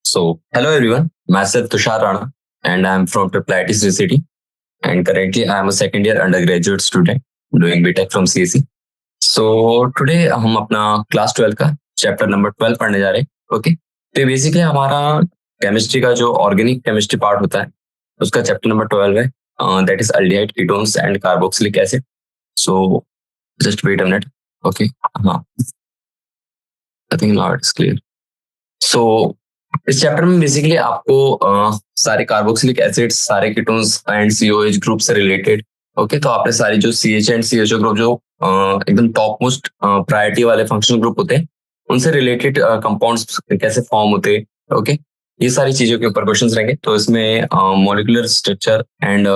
Hello everyone, myself Tushar Rana and I am from Triple City and currently I am a second year undergraduate student doing BTech from CSE. Today हम अपना class 12 का chapter number 12 पढ़ने जा रहे हैं. Okay, तो basically हमारा chemistry का जो ऑर्गेनिक केमिस्ट्री पार्ट होता है उसका चैप्टर नंबर 12 है, that is aldehyde ketones and carboxylic acid. So just wait a minute. Okay, हाँ, I think now it is clear. So इस चैप्टर में बेसिकली आपको सारे कार्बोक्सिलिक एसिड्स, सारे कीटोन्स एंड सीओएच ग्रुप से रिलेटेड. ओके, तो आपने सारी जो सीएच एंड सीएचओ ग्रुप जो एकदम टॉप मोस्ट प्रायोरिटी वाले फंक्शनल ग्रुप होते हैं उनसे रिलेटेड कंपाउंड्स कैसे फॉर्म होते हैं. ओके, ये सारी चीजों के ऊपर क्वेश्चंस रहेंगे. तो इसमें molecular structure and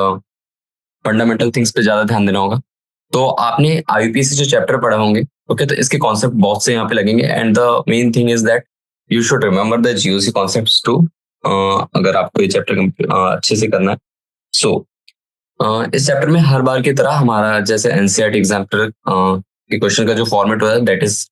fundamental things पे ज्यादा ध्यान देना होगा. तो आपने आईयूपीएसी जो चैप्टर पढ़े होंगे, ओके, तो इसके कॉन्सेप्ट बहुत से यहाँ पे लगेंगे and the main thing is that you should remember the GOC concepts too, अगर आपको ये चैप्टर अच्छे से करना है. सो इस चैप्टर में हर बार की तरह हमारा जैसे एनसीईआरटी एग्जाम के क्वेश्चन का जो फॉर्मेट होता है that is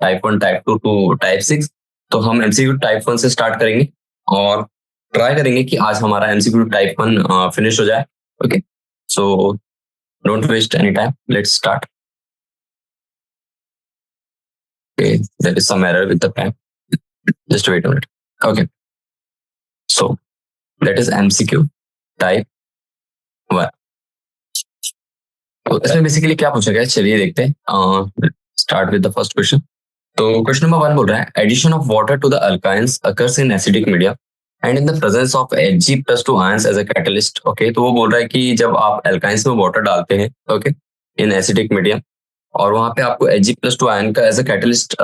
type 1, type 2 to type 6. तो हम एमसीक्यू टाइप 1 से स्टार्ट करेंगे और ट्राई करेंगे कि आज हमारा एमसीक्यू टाइप 1 फिनिश हो जाए. Okay, so don't waste any time, let's start. Okay, there is some error with the pen. Just wait a minute. Okay. So that is MCQ type 1. तो इसमें बेसिकली क्या पूछा गया है, चलिए देखते हैं. Start with the first question. तो क्वेश्चन नंबर 1 बोल रहा है addition of water to the alkynes occurs in acidic media and in the presence of Hg+2 ions as a catalyst. Okay, तो वो बोल रहा है कि जब आप अल्काइंस में वाटर डालते हैं, ओके, इन एसिडिक मीडिया, और वहां पे आपको Hg+2 आयन का एज अ कैटलिस्ट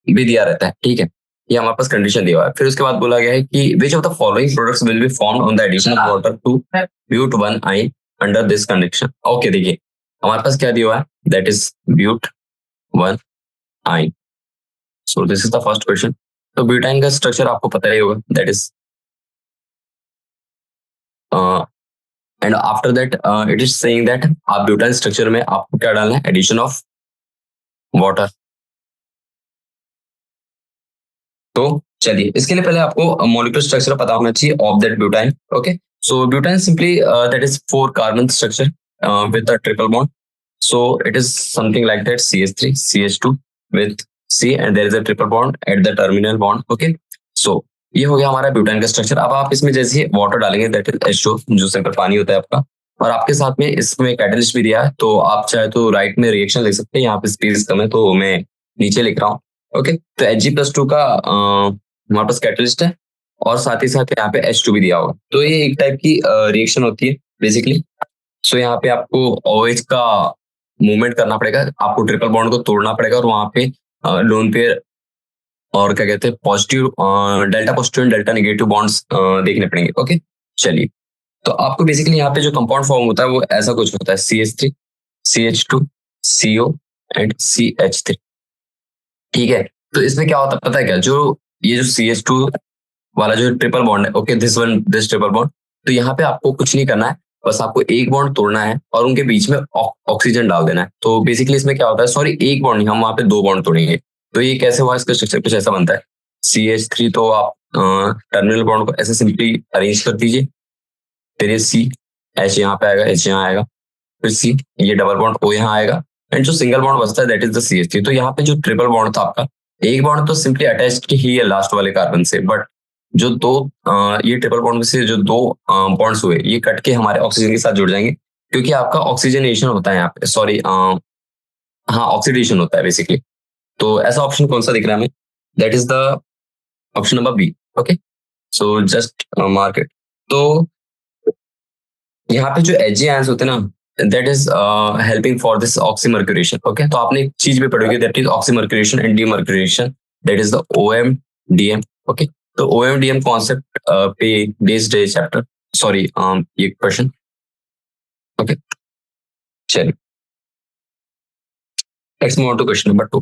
भी दिया रहता है. ठीक है, ये हमारे पास कंडीशन दिया हुआ है. फिर उसके बाद बोला गया है कि which of the following products will be formed on the addition of water to but 1 yne under this condition. Okay, देखिए हमारे पास क्या दिया हुआ है, that is but 1 yne. So this is the first question. तो ब्यूटाइन का structure आपको पता ही होगा, that is and after that it is saying that आप ब्यूटाइन स्ट्रक्चर में आपको क्या डालना है, एडिशन ऑफ वाटर. तो चलिए इसके लिए पहले आपको मॉलिक्यूलर स्ट्रक्चर पता होना चाहिए of that butyne. Okay, so butyne simply that is 4 carbon structure with a triple bond. So it is something like that, CH3 CH2 with C and there is a triple bond at the terminal bond. Okay, so ये हो गया हमारा butyne का structure. अब आप इसमें जैसे water डालेंगे दैट इज H2 जो सिंपल पानी होता है आपका, और आपके साथ में इसमें कैटलिस्ट भी दिया है. तो आप चाहे तो राइट में रिएक्शन लिख सकते हैं, यहाँ पे स्पेस कम है तो मैं नीचे लिख रहा हूँ. ओके, तो Hg+2 का हमारे पास कैटलिस्ट है और साथ ही साथ यहाँ पे H2 भी दिया होगा. तो ये एक टाइप की रिएक्शन होती है बेसिकली. सो यहाँ पे आपको OH का मूवमेंट करना पड़ेगा, आपको ट्रिपल बॉन्ड को तोड़ना पड़ेगा और वहां पे लोन पेयर और क्या कहते हैं positive delta positive and delta negative bonds देखने पड़ेंगे. ओके, चलिए तो आपको बेसिकली यहाँ पे जो कंपाउंड फॉर्म होता है वो ऐसा कुछ होता है, CH3 CH2 CO and CH3. ठीक है, तो इसमें क्या होता है पता है क्या, जो ये जो CH2 वाला जो ट्रिपल बॉन्ड है, ओके, दिस ट्रिपल बॉन्ड, तो यहाँ पे आपको कुछ नहीं करना है, बस आपको एक बॉन्ड तोड़ना है और उनके बीच में ऑक्सीजन डाल देना है. तो बेसिकली इसमें क्या होता है, सॉरी एक बॉन्ड नहीं, हम वहां पे 2 बॉन्ड तोड़ेंगे. तो ये कैसे हुआ, इसका स्ट्रक्चर कुछ ऐसा बनता है. CH3 तो आप टर्मिनल बॉन्ड को ऐसे सिंपली अरेंज कर दीजिए, फिर ये C H यहाँ पे आएगा, H यहाँ आएगा, फिर C, ये डबल बॉन्ड O यहाँ आएगा एंड जो सिंगल बॉन्ड बचता है दैट इज द CH3. तो यहाँ पे जो ट्रिपल बॉन्ड था आपका, एक बॉन्ड तो सिंपली अटैच्ड ही है लास्ट वाले कार्बन से, बट जो दो ये ट्रिपल बॉन्ड में से जो 2 बॉन्ड्स हुए ये कट के हमारे ऑक्सीजन के साथ जुड़ जाएंगे, क्योंकि आपका ऑक्सीजनेशन होता है यहाँ पे, सॉरी हाँ ऑक्सीडेशन होता है बेसिकली. तो ऐसा ऑप्शन कौन सा दिख रहा है हमें, that is the option number B. Okay, so just mark it. तो यहाँ पे जो Hg आयंस होते हैं ना, that is helping for this oxymercuration. Okay, तो आपने एक चीज भी पढ़ोगे that is oxymercuration and demercuration, that is the OMDM. Okay, तो OMDM कॉन्सेप्ट पे बेस्ड है चैप्टर, सॉरी ये क्वेश्चन. ओके, चलिए let's move on to question number 2.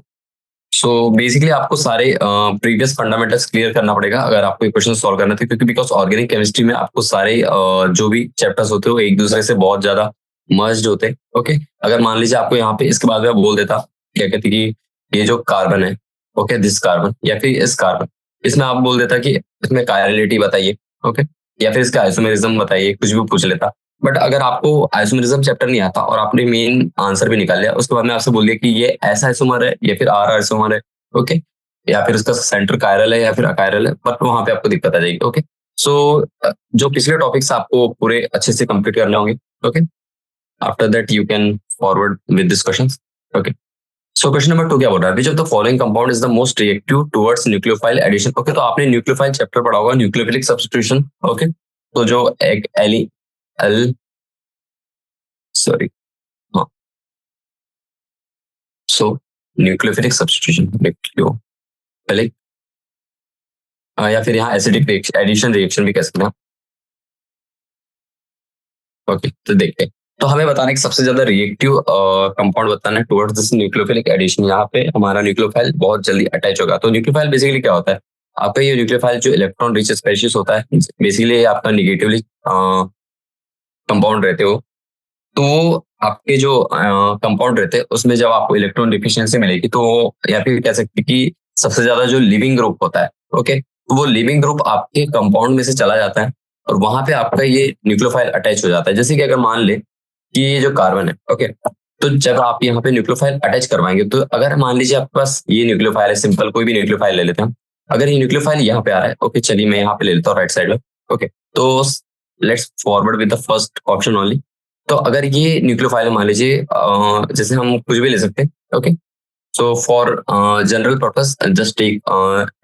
So basically आपको सारे प्रीवियस फंडामेंटल्स क्लियर करना पड़ेगा अगर आपको ये क्वेश्चन सॉल्व करना था, क्योंकि बिकॉज ऑर्गेनिक केमिस्ट्री में आपको सारे जो भी चैप्टर्स होते हैं वो एक दूसरे से बहुत ज्यादा मर्ज्ड होते हैं. ओके, अगर मान लीजिए आपको यहाँ पे इसके बाद में बोल देता क्या कहते कि ये जो कार्बन है, ओके, दिस कार्बन या फिर इस कार्बन, इसमें आप बोल देता कि इसमें कायरलिटी बताइए, ओके, या फिर इसका आइसोमेरिज्म बताइए, कुछ भी पूछ लेता। बट अगर आपको आइसोमेरिज्म चैप्टर नहीं आता और आपने मेन आंसर भी निकाल लिया, उसके बाद में आपसे बोल दिया कि ये ऐसा आइसोमर है या फिर आर आइसोमर है, ओके, या फिर उसका सेंटर कायरल है या फिर अकायरल है, बट वहां पे आपको दिक्कत आ जाएगी, ओके। सो जो पिछले टॉपिक्स आपको पूरे अच्छे से कंप्लीट करने होंगे, okay. After that you can forward with this questions, okay. So question number 2 क्या बोल रहा है, which of the following compound is the most reactive towards nucleophile addition, okay. तो आपने न्यूक्लियोफाइल चैप्टर पढ़ा होगा, न्यूक्लियोफिलिक सब्स्टिट्यूशन, ओके। तो जो एक एल एल सॉरी, हाँ, सो न्यूक्लियोफिलिक सब्स्टिट्यूशन, न्यूक्लियोफिलिक, या फिर यहाँ एसिडिक रिएक्शन, एडिशन रिएक्शन भी कह सकते हैं, ओके। तो देखते हैं, तो हमें बताना है कि सबसे ज्यादा रिएक्टिव कंपाउंड बताना है टुवर्ड्स दिस न्यूक्लियोफिलिक एडिशन। यहाँ पे हमारा न्यूक्लियोफाइल बहुत जल्दी अटैच होगा। तो न्यूक्लियोफाइल बेसिकली क्या होता है, आपका ये न्यूक्लियोफाइल जो इलेक्ट्रॉन रिच स्पेशीज होता है, बेसिकली आपका निगेटिवली कंपाउंड रहते हो। तो आपके जो कंपाउंड रहते हैं उसमें जब आपको इलेक्ट्रॉन डिफिशियंसी मिलेगी, तो या फिर कह सकते हैं कि सबसे ज्यादा जो लिविंग ग्रुप होता है, ओके, तो वो लिविंग ग्रुप आपके कंपाउंड में से चला जाता है और वहां पे आपका ये न्यूक्लियोफाइल अटैच हो जाता है। जैसे कि अगर मान ले कि ये जो कार्बन है, ओके, तो जब आप यहाँ पे न्यूक्लियोफाइल अटैच करवाएंगे, तो अगर मान लीजिए आपके पास ये न्यूक्लियोफाइल है, सिंपल कोई भी न्यूक्लियोफाइल ले लेते हैं हम। अगर ये न्यूक्लियोफाइल यहाँ पे आ रहा है, ओके, चलिए मैं यहाँ पे ले लेता हूँ राइट साइड में, ओके। तो let's forward with the first option only. तो अगर ये न्यूक्लियोफाइल मान लीजिए, जैसे हम कुछ भी ले सकते हैं, okay. So for general purpose just take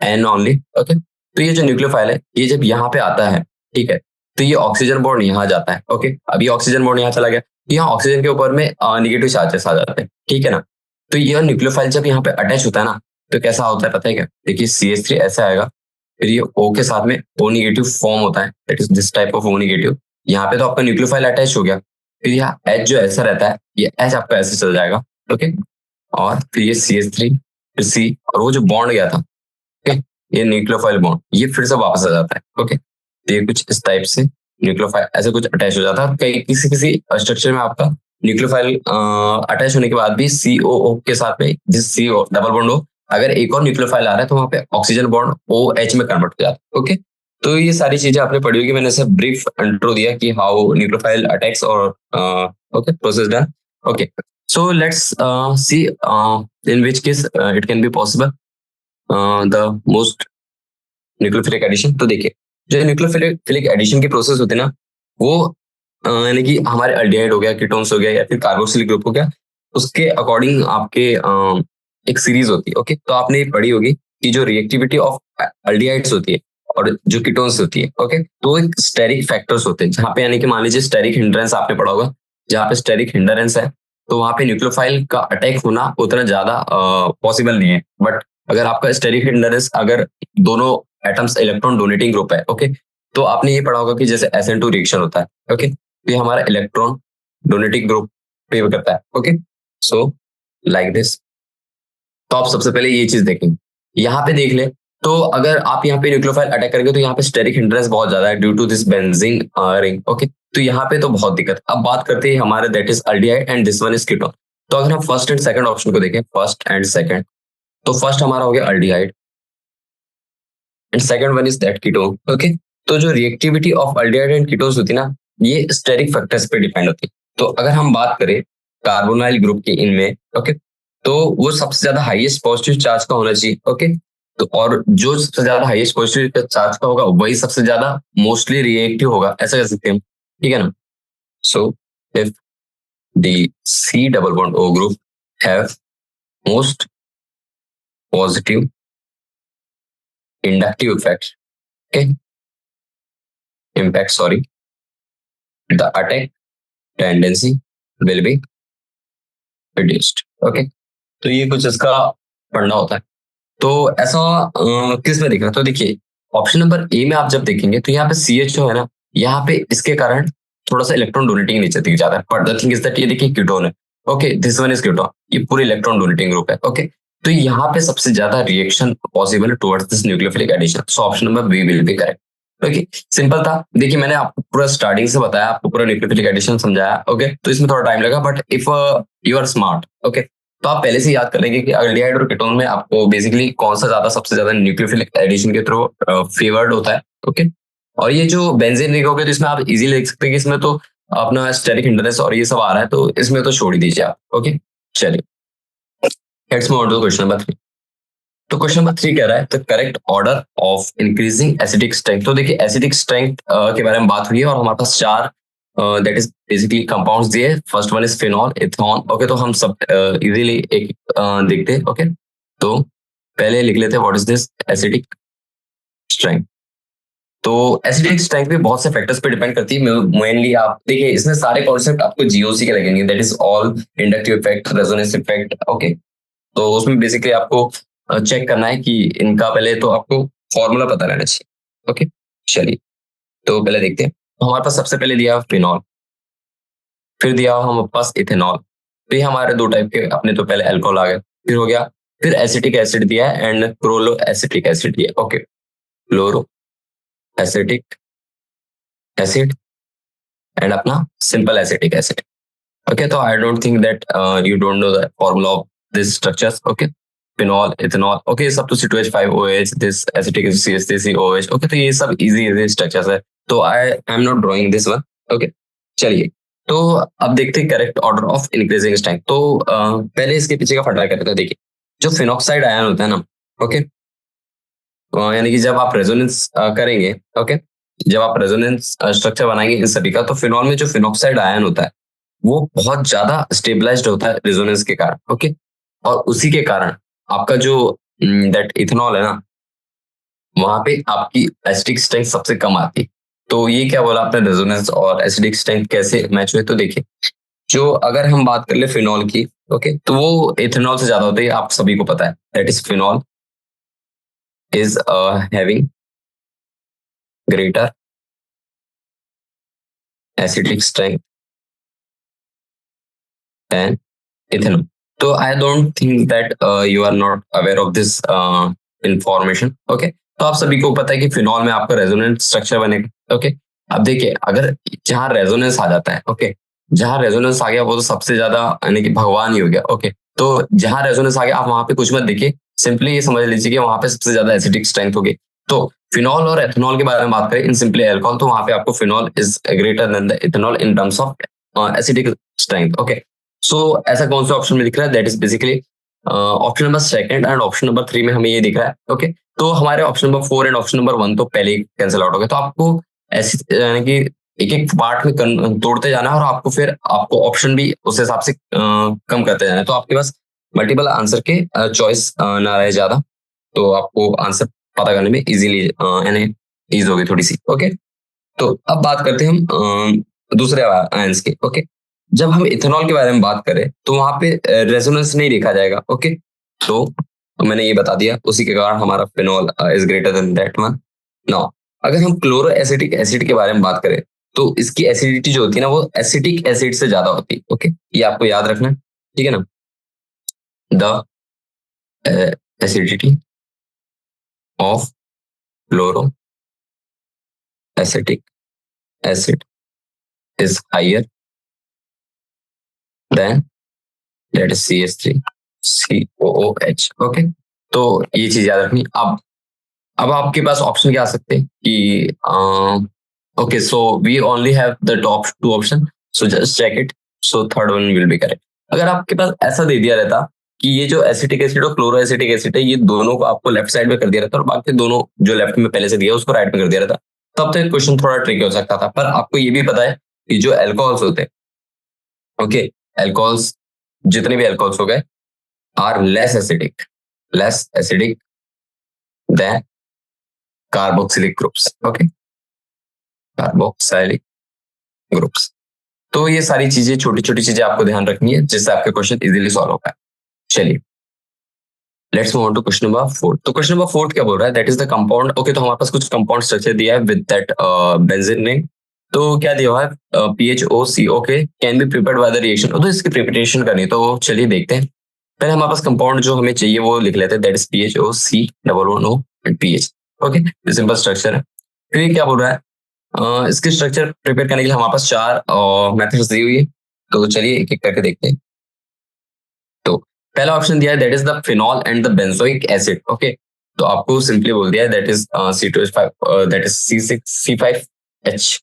N only, okay. तो ये जो न्यूक्लियोफाइल है, ये जब यहाँ पे आता है, ठीक है, तो ये ऑक्सीजन बॉन्ड यहाँ जाता है, ओके। अभी ऑक्सीजन बॉन्ड यहाँ चला गया, यहाँ ऑक्सीजन के ऊपर में निगेटिव चार्जेस आ जाते हैं, ठीक है ना। तो ये न्यूक्लियोफाइल जब यहाँ पे अटैच होता है ना, तो कैसा होता है पता है क्या, देखिए CH3 ऐसा आएगा, फिर ये O के साथ में O निगेटिव फॉर्म होता है, that is this type of O negative. यहाँ पे तो आपका न्यूक्लियोफाइल अटैच हो गया, फिर यहाँ H जो ऐसा रहता है, ये H आपका ऐसे चल जाएगा, ओके। और फिर ये CH3, फिर C, और वो जो बॉन्ड गया था, ओके, ये न्यूक्लियोफाइल बॉन्ड ये फिर से वापस आ जाता है, ओके। तो ये कुछ इस टाइप से न्यूक्लियोफाइल ऐसे कुछ अटैच हो जाता है। कई किसी किसी स्ट्रक्चर में आपका न्यूक्लियोफाइल अटैच होने के बाद भी COO के साथ में, जिस CO डबल बॉन्ड हो, अगर एक और न्यूक्लियोफाइल आ रहा है तो वहां पे ऑक्सीजन बॉन्ड OH में कन्वर्ट हो जाता है, ओके। तो ये सारी चीजें आपने पढ़ी होगी, मैंने ऐसा ब्रीफ इंट्रो दिया कि हाउ न्यूक्लियोफाइल अटैक्स और okay process done, okay. So let's see in which case it can be possible the most nucleophilic addition. तो देखिए, जो न्यूक्लियोफिलिक एडिशन की प्रोसेस होती है ना, वो यानी कि हमारे अल्डिहाइड हो गया, कीटोन्स हो गया, या फिर कार्बोक्सिलिक ग्रुप हो गया, उसके अकॉर्डिंग आपके एक सीरीज होती है, ओके। तो आपने ये पढ़ी होगी कि जो रिएक्टिविटी ऑफ अल्डिहाइड्स होती है और जो कीटोन्स होती है, ओके, तो एक स्टेरिक फैक्टर्स होते हैं, जहाँ पे यानी कि मान लीजिए स्टेरिक हिंड्रेंस आपने पढ़ा होगा, जहाँ पे स्टेरिक हिंड्रेंस है, तो वहां पे न्यूक्लियोफाइल का अटैक होना उतना ज्यादा पॉसिबल नहीं है। बट अगर आपका स्टेरिक हिंड्रेंस, अगर दोनों एटम्स इलेक्ट्रॉन डोनेटिंग ग्रुप है, ओके, तो आपने ये पढ़ा होगा कि जैसे SN2 रिएक्शन होता है, ओके, तो ये हमारा इलेक्ट्रॉन डोनेटिंग ग्रुप पे करता है, ओके। So like this. तो आप सबसे पहले ये चीज देखेंगे, यहाँ पे देख ले, तो अगर आप यहाँ पे न्यूक्लियोफाइल अटैक करेंगे तो यहाँ पे स्टेरिक हिंड्रेंस बहुत ज्यादा है due to this benzene ring, okay. तो यहाँ पे तो बहुत दिक्कत। अब बात करते हैं हमारे, that is aldehyde and this one is ketone. तो अगर हम फर्स्ट एंड सेकंड ऑप्शन को देखें, फर्स्ट एंड सेकंड, तो फर्स्ट हमारा हो गया aldehyde and second one is that ketone, okay. तो जो reactivity of aldehyde and ketones होती है ना, ये स्टेरिक फैक्टर्स पे डिपेंड होती है। तो अगर हम बात करें कार्बोनाइल ग्रुप की इनमें, ओके, तो वो सबसे ज्यादा हाईएस्ट पॉजिटिव चार्ज का होना चाहिए, ओके। तो और जो सबसे ज्यादा हाईएस्ट पॉजिटिव चार्ज का होगा वही सबसे ज्यादा मोस्टली रिएक्टिव होगा, ऐसा कह सकते हैं हम, ठीक है ना। So if the C double bond O group have most positive inductive effects, okay, impact, sorry, the attack tendency will be reduced, okay। तो ये कुछ इसका पढ़ना होता है। तो ऐसा किस में दिख रहा है, तो देखिए ऑप्शन नंबर ए में आप जब देखेंगे तो यहाँ पे CH जो है ना, यहाँ पे इसके कारण थोड़ा सा इलेक्ट्रॉन डोनेटिंग नीचे दिख जाता है, but the thing is that ये देखिए कीटोन है, okay, this one is ketone, ये पूरे इलेक्ट्रॉन डोनेटिंग ग्रुप है, ओके। तो यहाँ पे सबसे ज्यादा रिएक्शन पॉसिबल है towards this nucleophilic addition, so option number B will be correct, okay. Simple था। देखिए मैंने आपको पूरा स्टार्टिंग से बताया, आपको पूरा न्यूक्लियोफिलिक एडिशन समझाया, ओके। तो इसमें थोड़ा टाइम लगा, but if you are smart, okay, तो आप पहले से याद कर लेंगे कि एल्डिहाइड और कीटोन में आपको बेसिकली कौन सा ज्यादा सबसे ज्यादा न्यूक्लियोफिलिक एडिशन के थ्रू फेवर्ड होता है। ओके, और ये जो बेंजीन रिंग हो गया तो इसमें आप इजीली देख सकते हैं कि इसमें तो अपना स्टेरिक हिंडरनेस और ये सब आ रहा है, तो इसमें तो छोड़ ही दीजिए आप। ओके, चलिए let's move on to question number 3। तो क्वेश्चन नंबर 3 कह रहा है the correct order of increasing acidic strength. तो देखिए एसिडिक स्ट्रेंथ के बारे में बात हुई है और हमारे पास चार दैट इज बेसिकली कंपाउंड्स दिए। First one is phenol, ethanol. Okay, तो हम सब इजीली एक देखते हैं। ओके, तो पहले लिख लेते हैं what is this acidic strength. तो एसिडिक स्ट्रेंथ भी बहुत से फैक्टर्स पे डिपेंड करती है। मेनली आप देखिए इसमें सारे कॉन्सेप्ट आपको जीओसी के लगेंगे, that is all inductive effect, resonance effect. Okay, तो उसमें बेसिकली आपको चेक करना है कि इनका पहले तो आपको फॉर्मूला पता रहना चाहिए। ओके, चलिए तो पहले देखते हैं। तो हमारे पास सबसे पहले दिया फिनॉल, फिर दिया हमारे पास इथेनॉल। तो ये हमारे दो टाइप के अपने तो पहले अल्कोहल आ गए, फिर हो गया, फिर एसिटिक एसिड दिया है एंड क्लोरो एसिटिक एसिड दिया है। Okay, chloro acetic acid and अपना simple acetic acid. Okay, so I don't think that you don't know the formula of these structures. Okay, phenol, ethanol. Okay, सब तो C2H5OH, this acetic is CH3COH. Okay, तो ये सब easy structures है। तो I am not drawing this one. Okay, चलिए तो अब देखते हैं correct order of increasing strength. तो पहले इसके पीछे का फटा करते हैं। देखिए जो फिनॉक्साइड आयन होता है ना, ओके, यानी कि जब आप रेजोनेंस करेंगे, ओके, जब आप रेजोनेंस स्ट्रक्चर बनाएंगे इन सभी का, तो फिनॉल में जो फिनॉक्साइड आयन होता है वो बहुत ज्यादा स्टेबलाइज्ड होता है रेजोनेंस के कारण। ओके, और उसी के कारण आपका जो दैट इथेनॉल है ना, वहां पे आपकी एसिडिक स्ट्रेंथ सबसे कम आती है। तो ये क्या बोला आपने, रेजोनेंस और एसिडिक स्ट्रेंथ कैसे मैच हुए? तो देखिए जो अगर हम बात कर ले फिनॉल की, ओके, तो वो इथेनॉल से ज्यादा होती है, आप सभी को पता है। That is phenol is having greater acidic strength than ethanol. तो I don't think that you are not aware of this information. Okay, तो आप सभी को पता है कि फिनॉल में आपका रेजोनेंस स्ट्रक्चर बनेगा। ओके, अब देखिए अगर जहां रेजोनेंस आ जाता है, ओके, जहां रेजोनेंस आ गया वो तो सबसे ज्यादा यानी कि भगवान ही हो गया। ओके, तो जहां रेजोनेंस आ गया आप वहां पे कुछ मत देखिए, सिंपली ये समझ लीजिए कि वहां पे सबसे ज्यादा एसिडिक स्ट्रेंथ होगी। तो फिनॉल और एथेनॉल के बारे में बात करें इन सिंपली अल्कोहल, तो वहां पे आपको phenol is greater than the ethanol in terms of acidic strength. Okay, so ऐसा कौन सा ऑप्शन में दिख रहा है? That is basically option number second and option number 3 में हमें ये दिख रहा है। ओके, तो हमारे option number 4 and option number 1 तो पहले ही कैंसिल आउट हो गए। तो आपको ऐसी यानी कि एक एक पार्ट में तोड़ते जाना है और आपको फिर आपको ऑप्शन भी उस हिसाब से कम करते जाना है, तो आपके पास मल्टीपल आंसर के चॉइस ना रहे ज्यादा, तो आपको आंसर पता करने में इजीली यानी ईज होगी थोड़ी सी। ओके, तो अब बात करते हैं हम दूसरे आयंस के। ओके, जब हम इथेनॉल के बारे में बात करें तो वहां पे रेजोनेंस नहीं देखा जाएगा। ओके, तो मैंने ये बता दिया, उसी के कारण हमारा phenol is greater then that one. Now अगर हम क्लोरो एसिटिक एसिड के बारे में बात करें तो इसकी एसिडिटी जो होती है ना वो एसिटिक एसिड से ज्यादा होती है। ओके, ये आपको याद रखना है, ठीक है ना। The acidity of chloro acetic acid is higher than that is CH3COOH। Okay, तो ये चीज याद रखनी। अब आपके पास ऑप्शन क्या आ सकते हैं कि okay, so we only have the top two option, so just check it, so third one will be correct. अगर आपके पास ऐसा दे दिया रहता कि ये जो एसिटिक एसिड और क्लोरो एसिटिक एसिड है ये दोनों को आपको लेफ्ट साइड में कर दिया रहता और बाकी दोनों जो लेफ्ट में पहले से दिया उसको राइट में कर दिया रहता, तब तो क्वेश्चन थोड़ा ट्रिकी हो सकता था। पर आपको ये भी पता है कि जो एल्कोहल्स होते हैं, ओके, एल्कोहल्स जितने भी एल्कोहल्स हो गए are less acidic than carboxylic groups. Okay, carboxylic groups. तो ये सारी चीजें छोटी छोटी चीजें आपको ध्यान रखनी है जिससे आपके क्वेश्चन इजीली सॉल्व हो पाए। चलिए let's move on to question number 4। तो क्वेश्चन नंबर 4 क्या बोल रहा है? That is the compound. Okay, तो हमारे पास कुछ कंपाउंड स्ट्रक्चर दिया है विद दैट बेंजीन रिंग। तो क्या दिया हुआ है? PHOC। Okay, can be prepared by the reaction. तो इसकी प्रिपरेशन करनी है, तो चलिए देखते हैं। पहले हमारे पास कंपाउंड जो हमें चाहिए वो लिख लेते हैं, that is PHOC double one O and PH। Okay, simple structure है। फिर ये क्या बोल रहा है? इसके स्ट्रक्चर प्रिपेयर करने के लिए हमारे पास चार मेथड्स दी हुई है, तो चलिए एक एक करके देखते हैं। तो पहला ऑप्शन दिया है that is the phenol and the benzoic acid. Okay, तो आपको सिंपली बोल दिया है that is C2H5, that is C6C5H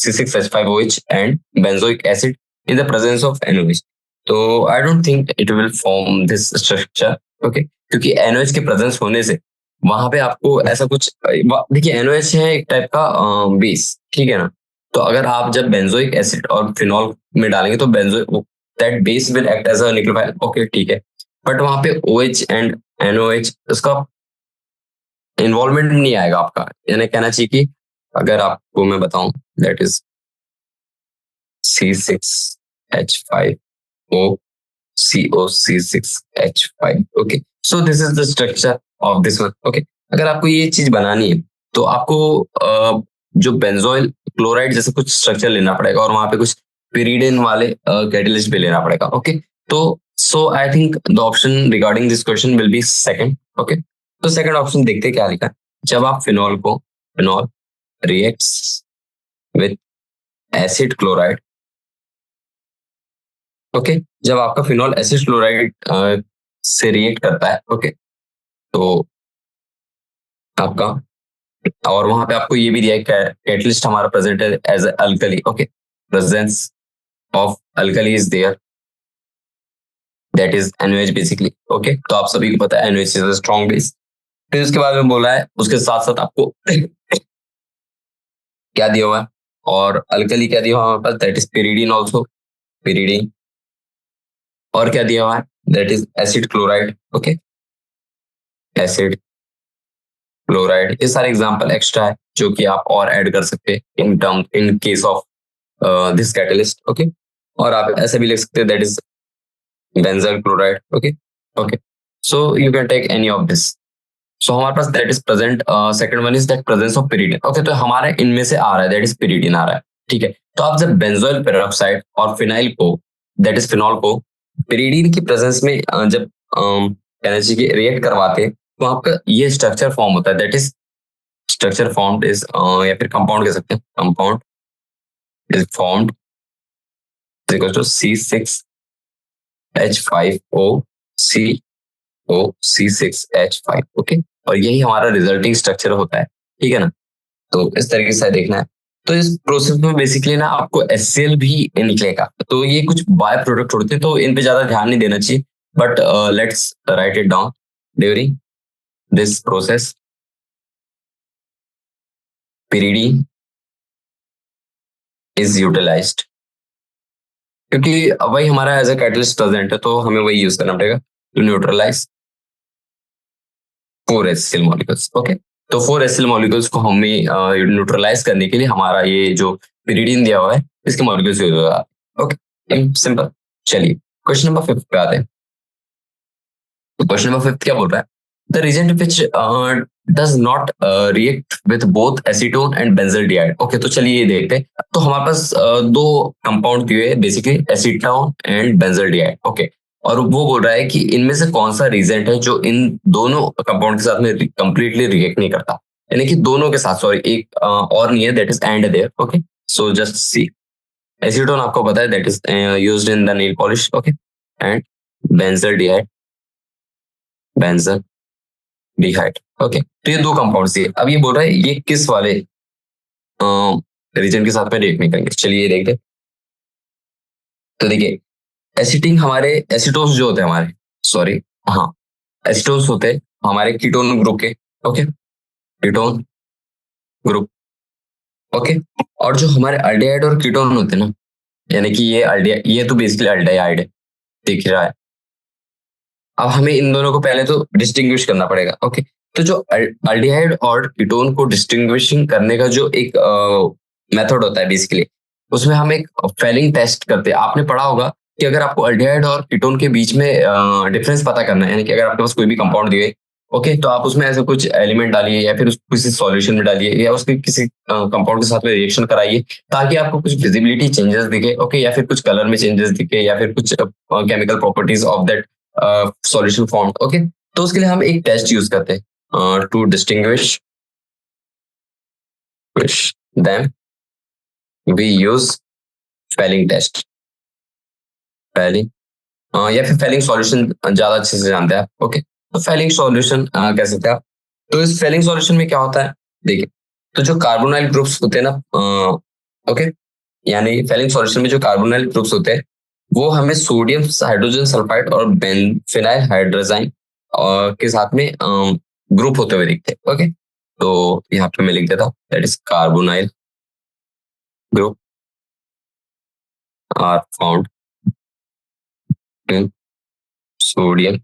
C6H5OH and benzoic acid in the presence of NOH। तो I don't think it will form this structure. Okay, क्योंकि NOH के presence होने से वहां पे आपको ऐसा कुछ, देखिए NOH है एक टाइप का बेस, ठीक है ना। तो अगर आप जब बेंजोइक एसिड और फिनॉल में डालेंगे तो benzo that base will act as a nucleophile. Okay ठीक है, बट वहां पे OH एंड NOH उसका इन्वॉल्वमेंट नहीं आएगा आपका, यानी कहना चाहिए कि अगर आपको मैं बताऊं that is C6H5O COC6H5। Okay, so this is the structure of this one. Okay, अगर आपको ये चीज बनानी है तो आपको जो बेंजोइल क्लोराइड जैसे कुछ स्ट्रक्चर लेना पड़ेगा और वहां पे कुछ pyridine वाले कैटलिस्ट भी लेना पड़ेगा। ओके, तो so I think the option regarding this question will be second. Okay, तो सेकंड ऑप्शन देखते हैं क्या लिखा है। जब आप phenol reacts with acid chloride. Okay, जब आपका फिनॉल एसिड क्लोराइड से रिएक्ट करता है, ओके, तो आपका, और वहां पे आपको ये भी दिया है कैटलिस्ट हमारा प्रेजेंट है as alkali. Okay, presence of alkali is there, that is NOH basically. Okay, तो आप सभी को पता है NOH is a strong base. फिर उसके बाद में बोला है उसके साथ साथ आपको क्या दिया हुआ है, और अल्कली क्या दिया हुआ है हमारे पास, that is pyridine also, pyridine। और क्या दिया हुआ है, that is acid chloride. Okay, acid chloride, ये सारे एग्जांपल एक्स्ट्रा है जो कि आप और ऐड कर सकते हैं in case of this catalyst. Okay, और आप ऐसे भी लिख सकते हैं that is benzyl chloride. Okay, okay, so you can take any of this. So हमारे पास that is present, second one is that presence of pyridine। Okay, तो हमारे इनमें से आ रहा है दैट इज pyridine आ रहा है, ठीक है। तो आप जब बेंजोइल पेरोक्साइड और फिनाइल को, दैट इज फिनॉल को pyridine की प्रेजेंस में जब कहना चाहिए कि रिएक्ट करवाते हैं तो आपका ये स्ट्रक्चर फॉर्म होता है, that is structure formed is, या फिर कंपाउंड कह सकते हैं, compound is formed equal to C6H5O CO C6H5। Okay, और यही हमारा रिजल्टिंग स्ट्रक्चर होता है, ठीक है ना। तो इस तरीके से देखना है। तो इस प्रोसेस में बेसिकली ना आपको HCl भी निकलेगा। तो ये कुछ बाय प्रोडक्ट होते हैं तो इन पे ज्यादा ध्यान नहीं देना चाहिए, but let's write it down. During this process pyridine is utilized, क्योंकि वही हमारा एज अ कैटलिस्ट प्रेजेंट है तो हमें वही यूज करना पड़ेगा to neutralize 4 HCl molecules. Okay, तो 4 HCl मॉलिक्यूल्स को हमें न्यूट्रलाइज करने के लिए हमारा ये जो pyridine दिया हुआ है इसके मॉलिक्यूल्स यूज होगा। Okay, simple. चलिए क्वेश्चन नंबर 5 पे आते हैं। तो क्वेश्चन नंबर 5 क्या बोल रहा है, the reagent which does not react with both acetone and benzaldehyde. Okay, तो चलिए ये देखते हैं। तो हमारे पास दो कंपाउंड दिए हुए basically acetone and benzaldehyde. Okay, और वो बोल रहा है कि इनमें से कौन सा रिएजेंट है जो इन दोनों कंपाउंड के साथ में कंप्लीटली रिएक्ट नहीं करता, यानी कि दोनों के साथ, सॉरी एक और नहीं है, that is and there. Okay, so just see, acetone आपको पता है that is used in the nail polish. Okay, and benzaldehyde, benzaldehyde. Okay, तो ये दो कंपाउंड्स दिए। अब ये बोल रहा है ये किस वाले रीजन के साथ में रिएक्ट नहीं करेंगे। चलिए ये देखते हैं। तो देखिए एसिटिंग हमारे एसिटोन्स जो होते हैं हमारे, सॉरी, हाँ, एसिटोन्स होते हैं हमारे कीटोन ग्रुप के। Okay, ketone group. ओके, और जो हमारे अल्डिहाइड और कीटोन होते हैं ना, यानी कि ये अल्डिहाइड, ये तो बेसिकली अल्डिहाइड है, दिख रहा है। अब हमें इन दोनों को पहले तो डिस्टिंग्विश करना पड़ेगा। ओके, तो जो अल्डिहाइड और कीटोन को डिस्टिंग्विशिंग करने का जो एक मेथड होता है बेसिकली, उसमें हम एक फेलिंग टेस्ट करते हैं। आपने पढ़ा होगा कि अगर आपको अल्डिहाइड और कीटोन के बीच में डिफरेंस पता करना है, यानी कि अगर आपके पास कोई भी कंपाउंड दिए, ओके, तो आप उसमें ऐसे कुछ एलिमेंट डालिए या फिर किसी सॉल्यूशन में डालिए या उसके किसी कंपाउंड के साथ में रिएक्शन कराइए, ताकि आपको कुछ विजिबिलिटी चेंजेस दिखे। ओके, या फिर कुछ कलर में चेंजेस दिखे या फिर कुछ chemical properties of that solution form. Okay, तो उसके लिए हम एक टेस्ट यूज करते हैं to distinguish them, we use Fehling test, Fehling या फिर फेलिंग सॉल्यूशन ज्यादा अच्छे से जानते हैं आप। ओके, तो फेलिंग सॉल्यूशन कह सकते हैं आप। तो इस फेलिंग सॉल्यूशन में क्या होता है, देखिए, तो जो कार्बोनाइल ग्रुप्स होते हैं ना, ओके, यानी फेलिंग सॉल्यूशन में जो कार्बोनाइल ग्रुप्स होते हैं वो हमें सोडियम हाइड्रोजन सल्फाइड और बेनफिनाइल हाइड्रोजाइन के साथ में ग्रुप होते हुए दिखते हैं। ओके, तो यहाँ पे मैं लिख देता हूँ, that is carbonyl group are found in sodium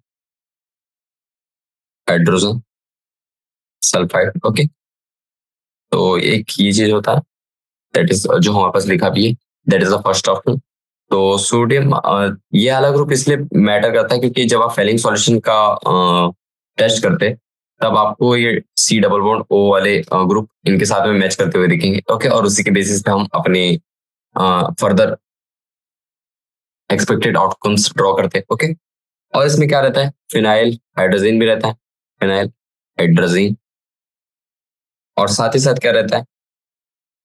hydrogen sulphide. Okay, तो एक ये चीज होता है, दैट इज जो हमारे पास लिखा भी है, that is the first option. तो सोडियम ये अलग ग्रुप इसलिए मैटर करता है क्योंकि जब आप फेलिंग सॉल्यूशन का टेस्ट करते हैं तब आपको ये सी डबल बॉन्ड ओ वाले ग्रुप इनके साथ में मैच करते हुए दिखेंगे। ओके, और उसी के बेसिस पे हम अपने फर्दर एक्सपेक्टेड आउटकम्स ड्रॉ करते हैं। ओके, और इसमें क्या रहता है, फिनाइल हाइड्रोजन भी रहता है, फिनाइल हाइड्रोजन, और साथ ही साथ क्या रहता है,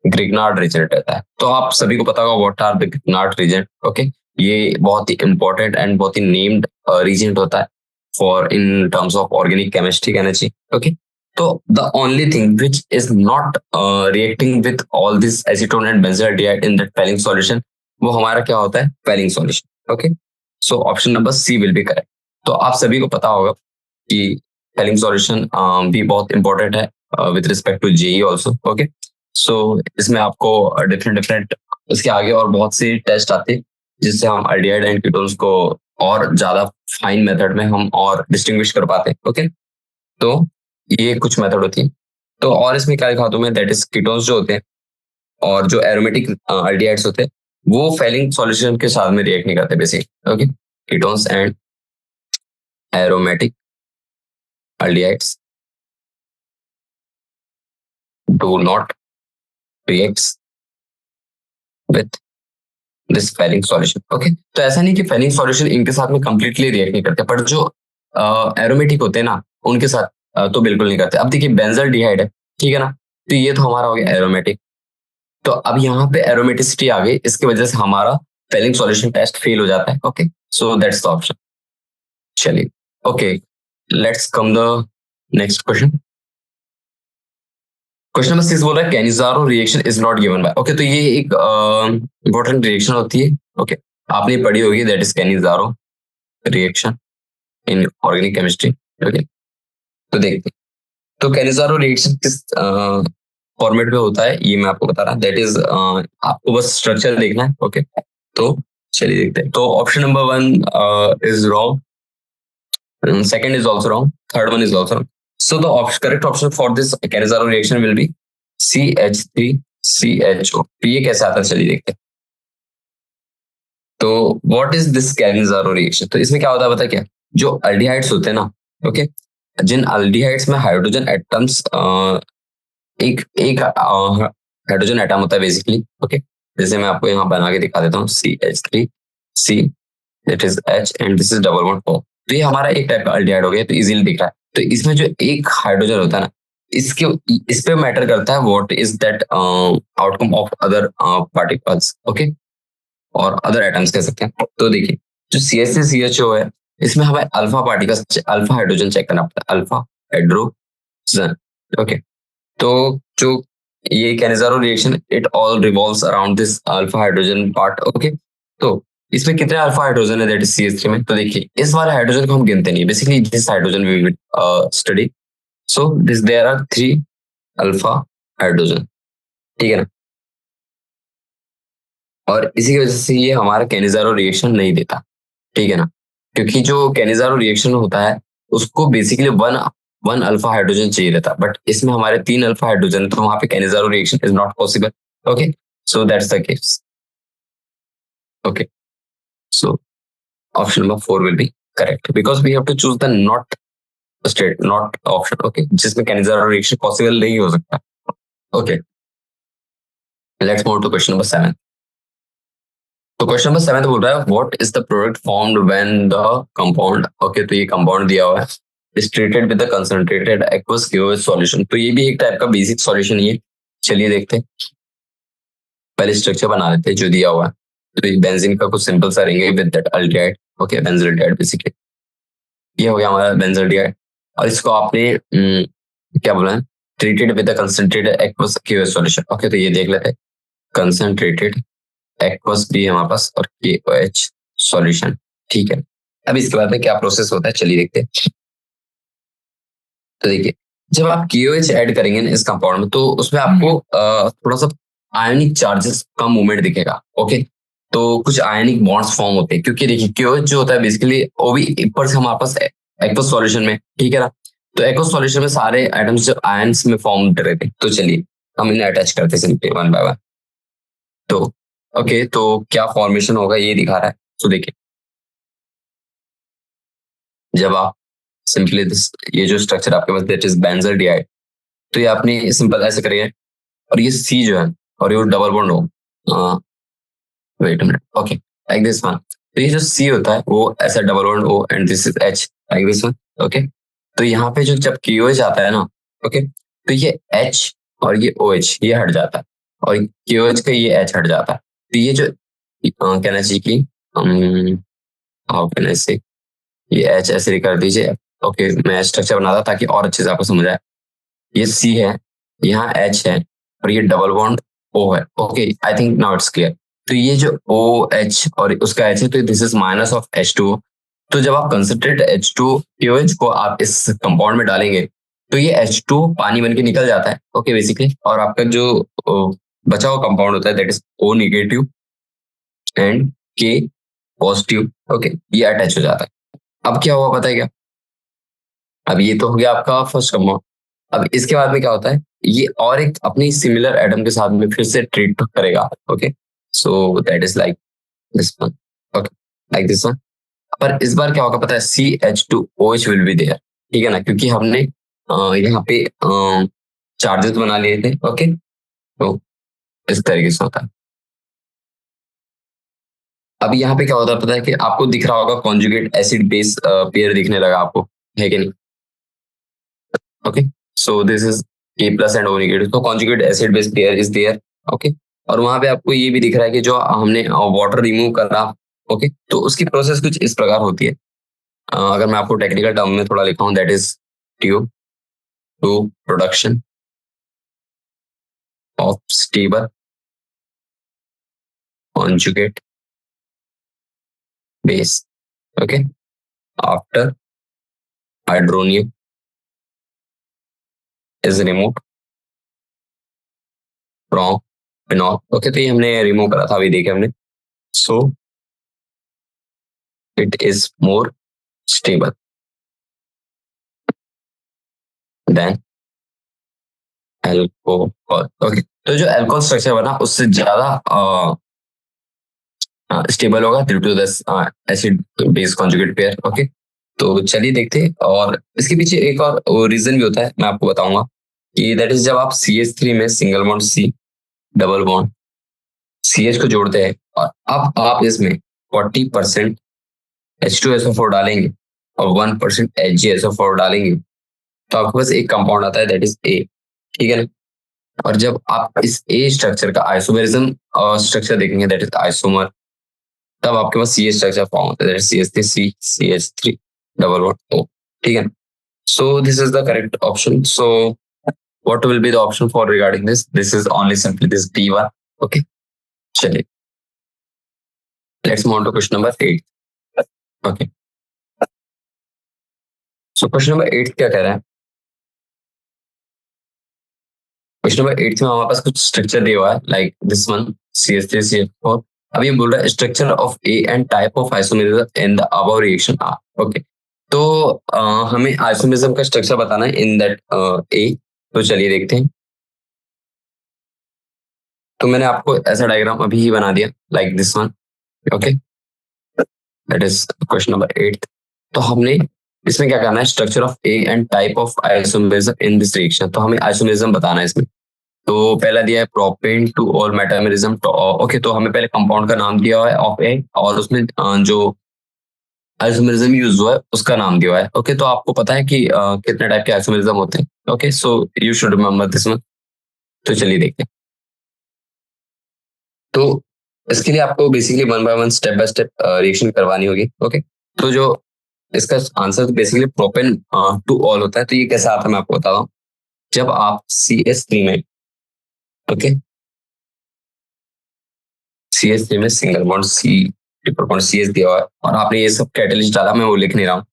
ग्रिग्नार्ड रीजन रहता है। तो आप सभी को पता होगा what are the Grignard reagent. Okay, ये बहुत ही इंपॉर्टेंट एंड बहुत ही नेम्ड रीजन होता है for in terms of organic chemistry energy. Okay, तो the only thing which is not reacting with all this acetone and benzaldehyde in that Fehling solution, वो हमारा क्या होता है, Fehling solution. Okay, so option number C will be correct. तो आप सभी को पता होगा कि फेलिंग सॉल्यूशन भी बहुत इंपॉर्टेंट है with respect to JEE also. Okay, so इसमें आपको डिफरेंट डिफरेंट उसके आगे और बहुत सी टेस्ट आते हैं जिससे हम अल्डिहाइड एंड कीटोन्स को और ज्यादा फाइन मेथड में हम और डिस्टिंग्विश कर पाते हैं। ओके, तो ये कुछ मेथड होती है। तो और इसमें क्या लिखा तुम्हें, दैट इज कीटोन्स जो होते हैं और जो एरोमेटिक अल्डिहाइड्स होते हैं वो फेलिंग सॉल्यूशन के साथ में रिएक्ट नहीं करते basic. Okay, ketones and aromatic aldehydes do not reacts with this Fehling solution. Okay, तो ऐसा नहीं कि फेलिंग सॉल्यूशन इनके साथ में कंप्लीटली रिएक्ट नहीं करते, पर जो एरोमेटिक होते हैं ना उनके साथ तो बिल्कुल नहीं करते। अब देखिए बेंजल डिहाइड है, ठीक है ना, तो ये तो हमारा हो गया एरोमेटिक। तो अब यहाँ पे एरोमेटिसिटी आ गई, इसकी वजह से हमारा फेलिंग सॉल्यूशन टेस्ट फेल हो जाता है। Okay, so that's the option. चलिए, okay, let's come the next question. Question number 6 बोल रहा है Cannizzaro reaction is not given by. Okay, तो ये एक इंपॉर्टेंट रिएक्शन होती है। ओके, आपने पढ़ी होगी, that is Cannizzaro reaction in organic chemistry. Okay, तो देखते हैं, तो कैनिजारो रिएक्शन किस फॉर्मेट में होता है ये मैं आपको बता रहा, दैट इज आपको बस स्ट्रक्चर देखना है। ओके, तो चलिए देखते हैं। तो option number 1 is wrong, second is also wrong, third one is also wrong. So the correct option for this Cannizzaro reaction will be CH3CHO। तो ये कैसे आता है, चलिए देखते हैं। तो what is this Cannizzaro reaction, तो इसमें क्या होता है, पता क्या, जो अल्डिहाइड्स होते हैं ना, ओके, जिन अल्डिहाइड्स में हाइड्रोजन एटम्स एक एक हाइड्रोजन एटम होता है बेसिकली। ओके, जैसे मैं आपको यहाँ बना के दिखा देता हूँ, CH3C, it is H and this is double bond O। तो ये हमारा एक टाइप का अल्डिहाइड हो गया, तो इजीली दिख रहा है। तो इसमें जो एक हाइड्रोजन होता है ना, इसके इस पे मैटर करता है what is that outcome of other particles. Okay, और अदर एटम्स कह सकते हैं। तो देखिए, जो CH3CHO है इसमें हमें alpha particles, alpha hydrogen check करना पड़ता है, अल्फा हाइड्रोजन। ओके, तो जो ये Cannizzaro reaction it all revolves around this alpha hydrogen part. Okay, तो इसमें कितने अल्फा हाइड्रोजन है, दैट इज CH3 में। तो देखिए, इस वाले हाइड्रोजन को हम गिनते नहीं, basically this hydrogen we will study. So this there are 3 alpha hydrogen, ठीक है ना, और इसी की वजह से ये हमारा कैनिजारो रिएक्शन नहीं देता, ठीक है ना, क्योंकि जो कैनिजारो रिएक्शन होता है उसको basically one one alpha hydrogen चाहिए रहता, बट इसमें हमारे 3 अल्फा हाइड्रोजन, तो वहां पे Cannizzaro reaction is not possible. Okay, so that's the case. Okay, so option number 4 will be correct because we have to choose the not state, not option. Okay, जिसमें Cannizzaro reaction possible नहीं हो सकता। Okay, let's move to question number 7। तो question number 7 बोल रहा है what is the product formed when the compound. Okay, तो ये कंपाउंड दिया हुआ है, is treated with the concentrated aqueous QoS solution. तो ये भी एक टाइप का बेसिक सॉल्यूशन ही है। चलिए देखते हैं, पहले स्ट्रक्चर बना लेते हैं जो दिया हुआ है। तो ये बेंजीन का कुछ सिंपल सा रिंग है with that aldehyde. Okay, benzaldehyde basically ये हो गया हमारा बेंजोल्डिहाइड। और इसको आपने क्या बोला है, treated with concentrated aqueous QS solution. Okay, तो ये देख लेते हैं, कंसंट्रेटेड एक्वस भी है हमारे पास और KOH सॉल्यूशन। ठीक है, अब इसके बाद में क्या प्रोसेस होता है चलिए देखते हैं। तो देखिए, जब आप KOH ऐड करेंगे ना इस कंपाउंड में, तो उसमें आपको थोड़ा सा आयनिक चार्जेस का मूवमेंट दिखेगा। ओके, तो कुछ आयनिक बॉन्ड्स फॉर्म होते हैं, क्योंकि देखिए KOH जो होता है बेसिकली वो भी ऊपर से हमारे पास एक्वस सॉल्यूशन में, ठीक है ना। तो एक्वस सॉल्यूशन में सारे एटम्स जब आयंस में फॉर्म होते रहते हैं, तो चलिए हम इन्हें अटैच करते हैं सिंपली वन बाय वन। तो ओके, तो क्या फॉर्मेशन होगा ये दिखा रहा है। तो देखिए, जब आप सिंपली ये जो स्ट्रक्चर आपके पास दैट इज बेंजोल्डिहाइड, तो ये आपने सिंपल ऐसे करिए, और ये C जो है और ये डबल बॉन्ड हो, wait minute, okay, like this one. तो ये जो C होता है वो ऐसा double bond O and this is H, like this one. Okay, तो यहाँ पे जो जब KOH आता है ना, ओके, तो ये H और ये OH ये हट जाता है, और KOH का ये H हट जाता है। तो ये जो कहना चाहिए कि हाउ कैन आई से, ये H ऐसे कर दीजिए। ओके, मैं स्ट्रक्चर बना था ताकि और अच्छे से आपको समझ आए। ये C है, यहाँ H है, और ये डबल बॉन्ड O है। Okay, I think now it's clear. तो ये जो OH और उसका H है, तो this is minus of H2O। तो जब आप कंसंट्रेट H2KOH को आप इस कंपाउंड में डालेंगे, तो ये H2 पानी बन के निकल जाता है। ओके, बेसिकली, और आपका जो बचा हुआ कंपाउंड होता है that is O negative and K positive. Okay, ये अटैच हो जाता है। अब क्या हुआ पता है क्या, अब ये तो हो गया आपका फर्स्ट कंपाउंड। अब इसके बाद में क्या होता है, ये और एक अपनी सिमिलर एटम के साथ में फिर से ट्रीट करेगा। Okay, so that is like this one. Okay, like this one. पर इस बार क्या होगा पता है, CH2OH विल बी देयर, ठीक है ना, क्योंकि हमने यहाँ पे चार्जेस बना लिए थे। ओके, तो इस तरीके से होता है। अब यहाँ पे क्या होता है पता है, कि आपको दिख रहा होगा कॉन्जुगेट एसिड बेस पेयर दिखने लगा आपको, है कि नहीं। Okay, so this is K plus and O negative, तो conjugate acid base pair is there. Okay, और वहां पे आपको ये भी दिख रहा है कि जो हमने वाटर रिमूव करा, ओके, तो उसकी प्रोसेस कुछ इस प्रकार होती है। अगर मैं आपको टेक्निकल टर्म में थोड़ा लिखा हूँ, that is due to production of stable conjugate base. Okay, after hydronium is remove from phenol. Okay, तो ये हमने रिमूव करा था, अभी देखे हमने। So it is more stable than alcohol. Okay, तो जो अल्कोहल स्ट्रक्चर बना उससे ज्यादा स्टेबल होगा due to this acid base conjugate pair. Okay, तो चलिए देखते हैं, और इसके पीछे एक और रीजन भी होता है, मैं आपको बताऊंगा कि दैट इज जब आप CH3 में single bond C double bond CH को जोड़ते हैं, और अब आप इसमें 40% H2SO4 डालेंगे और 1% HgSO4 डालेंगे, तो आपके पास एक कंपाउंड आता है दैट इज A, ठीक है ना। और जब आप इस A स्ट्रक्चर का आइसोमेरिज्म स्ट्रक्चर देखेंगे दैट इज आइसोमर, तब आपके पास CH स्ट्रक्चर फॉर्म होता है that is CH3C CH3 double bond O, ठीक है ना। So this is the correct option. So what will be the option for regarding this? This is only simply this D1. Okay. चलिए, let's move on to question number 8. Okay. So question number 8 क्या कह रहा है? Question number 8 में हमारे पास कुछ structure दिया हुआ है like this one CH3 CH4। अब ये बोल रहा है structure of A and type of isomerism in the above reaction are. Okay, तो हमें आइसोमेरिज्म का स्ट्रक्चर बताना है इन दैट A। तो चलिए देखते हैं। तो मैंने आपको ऐसा डायग्राम अभी ही बना दिया like this one. Okay, that is question number 8। तो हमने इसमें क्या करना है, structure of A and type of isomerism in this reaction, तो हमें आइसोमेरिज्म बताना है इसमें। तो पहला दिया है प्रोपेन टू ऑल मेटामेरिज्म। तो ओके, तो हमें पहले कंपाउंड का नाम दिया हुआ है ऑफ ए, और उसमें जो आइसोमेरिज्म यूज हुआ है उसका नाम दिया हुआ है। ओके, तो आपको पता है कि कितने टाइप के आइसोमेरिज्म होते हैं। Okay, so you should remember this one. तो चलिए देखते हैं। तो इसके लिए आपको basically one by one step by step reaction करवानी होगी। ओके, तो जो इसका answer basically propane two all होता है। तो ये कैसे आता है मैं आपको बता रहा हूँ। जब आप CS3 में, ओके, CS3 में single bond C, triple bond CS दिया हुआ है और आपने ये सब कैटलिस्ट डाला, मैं वो लिख नहीं रहा हूँ।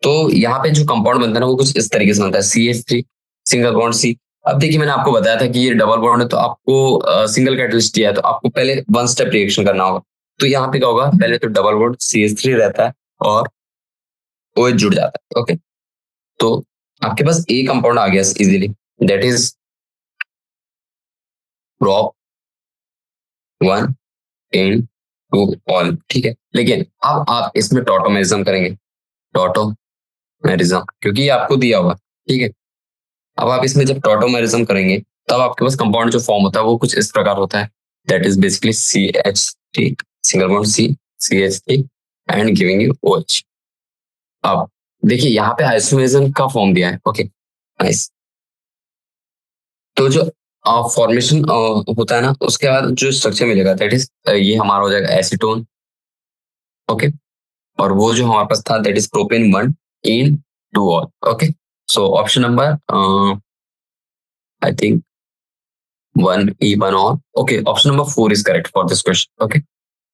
तो यहाँ पे जो कंपाउंड बनता है ना वो कुछ इस तरीके से बनता है, CH3 सिंगल बॉन्ड C। अब देखिए मैंने आपको बताया था कि ये डबल बॉन्ड है, तो आपको सिंगल कैटलिस्ट दिया है, तो आपको पहले वन स्टेप रिएक्शन करना होगा। तो यहाँ पे क्या होगा, पहले तो डबल बॉन्ड CH3 रहता है और OH जुड़ जाता है। ओके, तो आपके पास ए कंपाउंड आ गया easily, that is prop 1 in two all. ठीक है, लेकिन अब आप इसमें टॉटोमेरिज्म करेंगे, टॉटोमेरिज्म, क्योंकि ये आपको दिया हुआ। ठीक है, अब आप इसमें जब टॉटोमेरिज्म करेंगे तब आपके पास कंपाउंड जो फॉर्म होता है वो कुछ इस प्रकार होता है, that is basically CH3 single bond C, CH3 and giving you OH। अब देखिए यहाँ पे आइसोमेरिज्म का फॉर्म दिया है। Okay, nice. तो जो फॉर्मेशन होता है ना, उसके बाद जो स्ट्रक्चर मिलेगा दैट इज ये हमारा हो जाएगा एसीटोन। ओके, और वो जो हमारे पास था that is propane 1 in two all. Okay, so option number I think 1E1 all. Okay, option number 4 is correct for this question. Okay,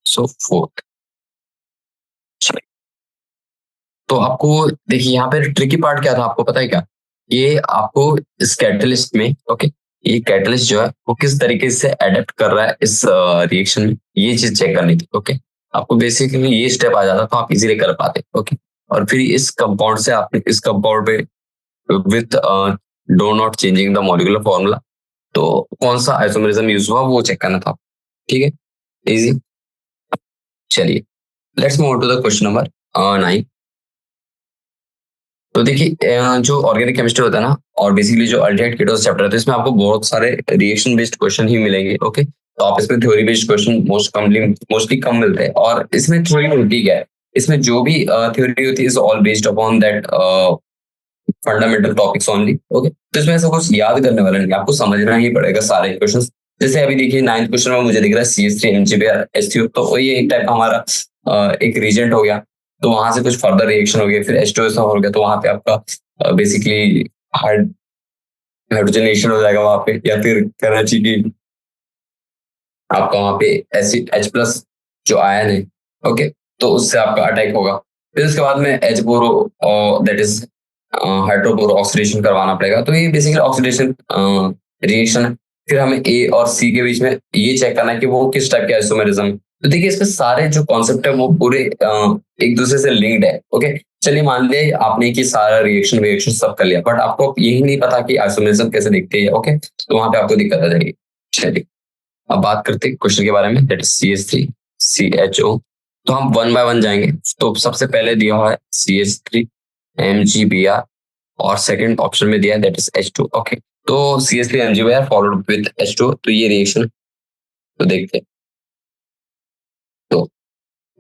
so 4। तो आपको देखिए यहाँ पे ट्रिकी पार्ट क्या था, आपको पता है क्या, ये आपको इस कैटलिस्ट में, ओके, ये कैटलिस्ट जो है वो किस तरीके से अडेप्ट कर रहा है इस रिएक्शन में, ये चीज चेक करनी थी। ओके, आपको बेसिकली ये स्टेप आ जाता तो आप इजीली कर पाते। ओके, और फिर इस कंपाउंड से आपने इस कंपाउंड पे with do not changing the molecular formula, तो कौन सा आइसोमेरिज्म यूज हुआ वो चेक करना था। ठीक है, इजी। चलिए, let's move to the question number 9। तो देखिए जो ऑर्गेनिक केमिस्ट्री होता है ना, और बेसिकली जो अल्टरनेट कीटोन्स चैप्टर है, तो इसमें आपको बहुत सारे रिएक्शन बेस्ड क्वेश्चन ही मिलेंगे। ओके, तो आप इसमें थ्योरी बेस्ड क्वेश्चन मोस्टली कम मिलते हैं, और इसमें थ्योरी होती क्या है, इसमें जो भी थ्योरी होती है is all based upon that fundamental topics only. Okay, तो इसमें ऐसा कुछ याद करने वाला नहीं, आपको समझना ही पड़ेगा सारे क्वेश्चन। जैसे अभी देखिए 9th क्वेश्चन में मुझे दिख रहा है CH3 MgBr HCl, तो ये एक टाइप का हमारा एक रीजेंट हो गया, तो वहां से कुछ फर्दर रिएक्शन हो गया, फिर H2SO हो गया, तो वहां पे आपका बेसिकली हाइड्रोजनेशन हो जाएगा वहां पे, या फिर कहना चाहिए कि आपका वहां पे एसिड H+ जो आयन है, ओके, तो उससे आपका अटैक होगा। फिर उसके बाद में H boro that is hydroboro oxidation करवाना पड़ेगा, तो ये बेसिकली ऑक्सीडेशन रिएक्शन है। फिर हमें A और C के बीच में ये चेक करना है कि वो किस टाइप के आइसोमेरिज्म है। तो देखिए इसके सारे जो कॉन्सेप्ट है वो पूरे एक दूसरे से लिंक्ड है। ओके, चलिए मान लिया आपने कि सारा रिएक्शन सब कर लिया, बट आपको यही नहीं पता कि आइसोमेरिज्म कैसे दिखती है। ओके, तो वहां पे आपको दिक्कत आ जाएगी। चलिए, अब बात करते हैं क्वेश्चन के बारे में, दैट इज CH3 CHO। तो हम वन बाय वन जाएंगे। तो सबसे पहले दिया हुआ है CH3 MgBr, और सेकंड ऑप्शन में दिया है दैट इज H2। ओके, तो CH3 MgBr followed with H2, तो ये रिएक्शन तो देखते हैं। तो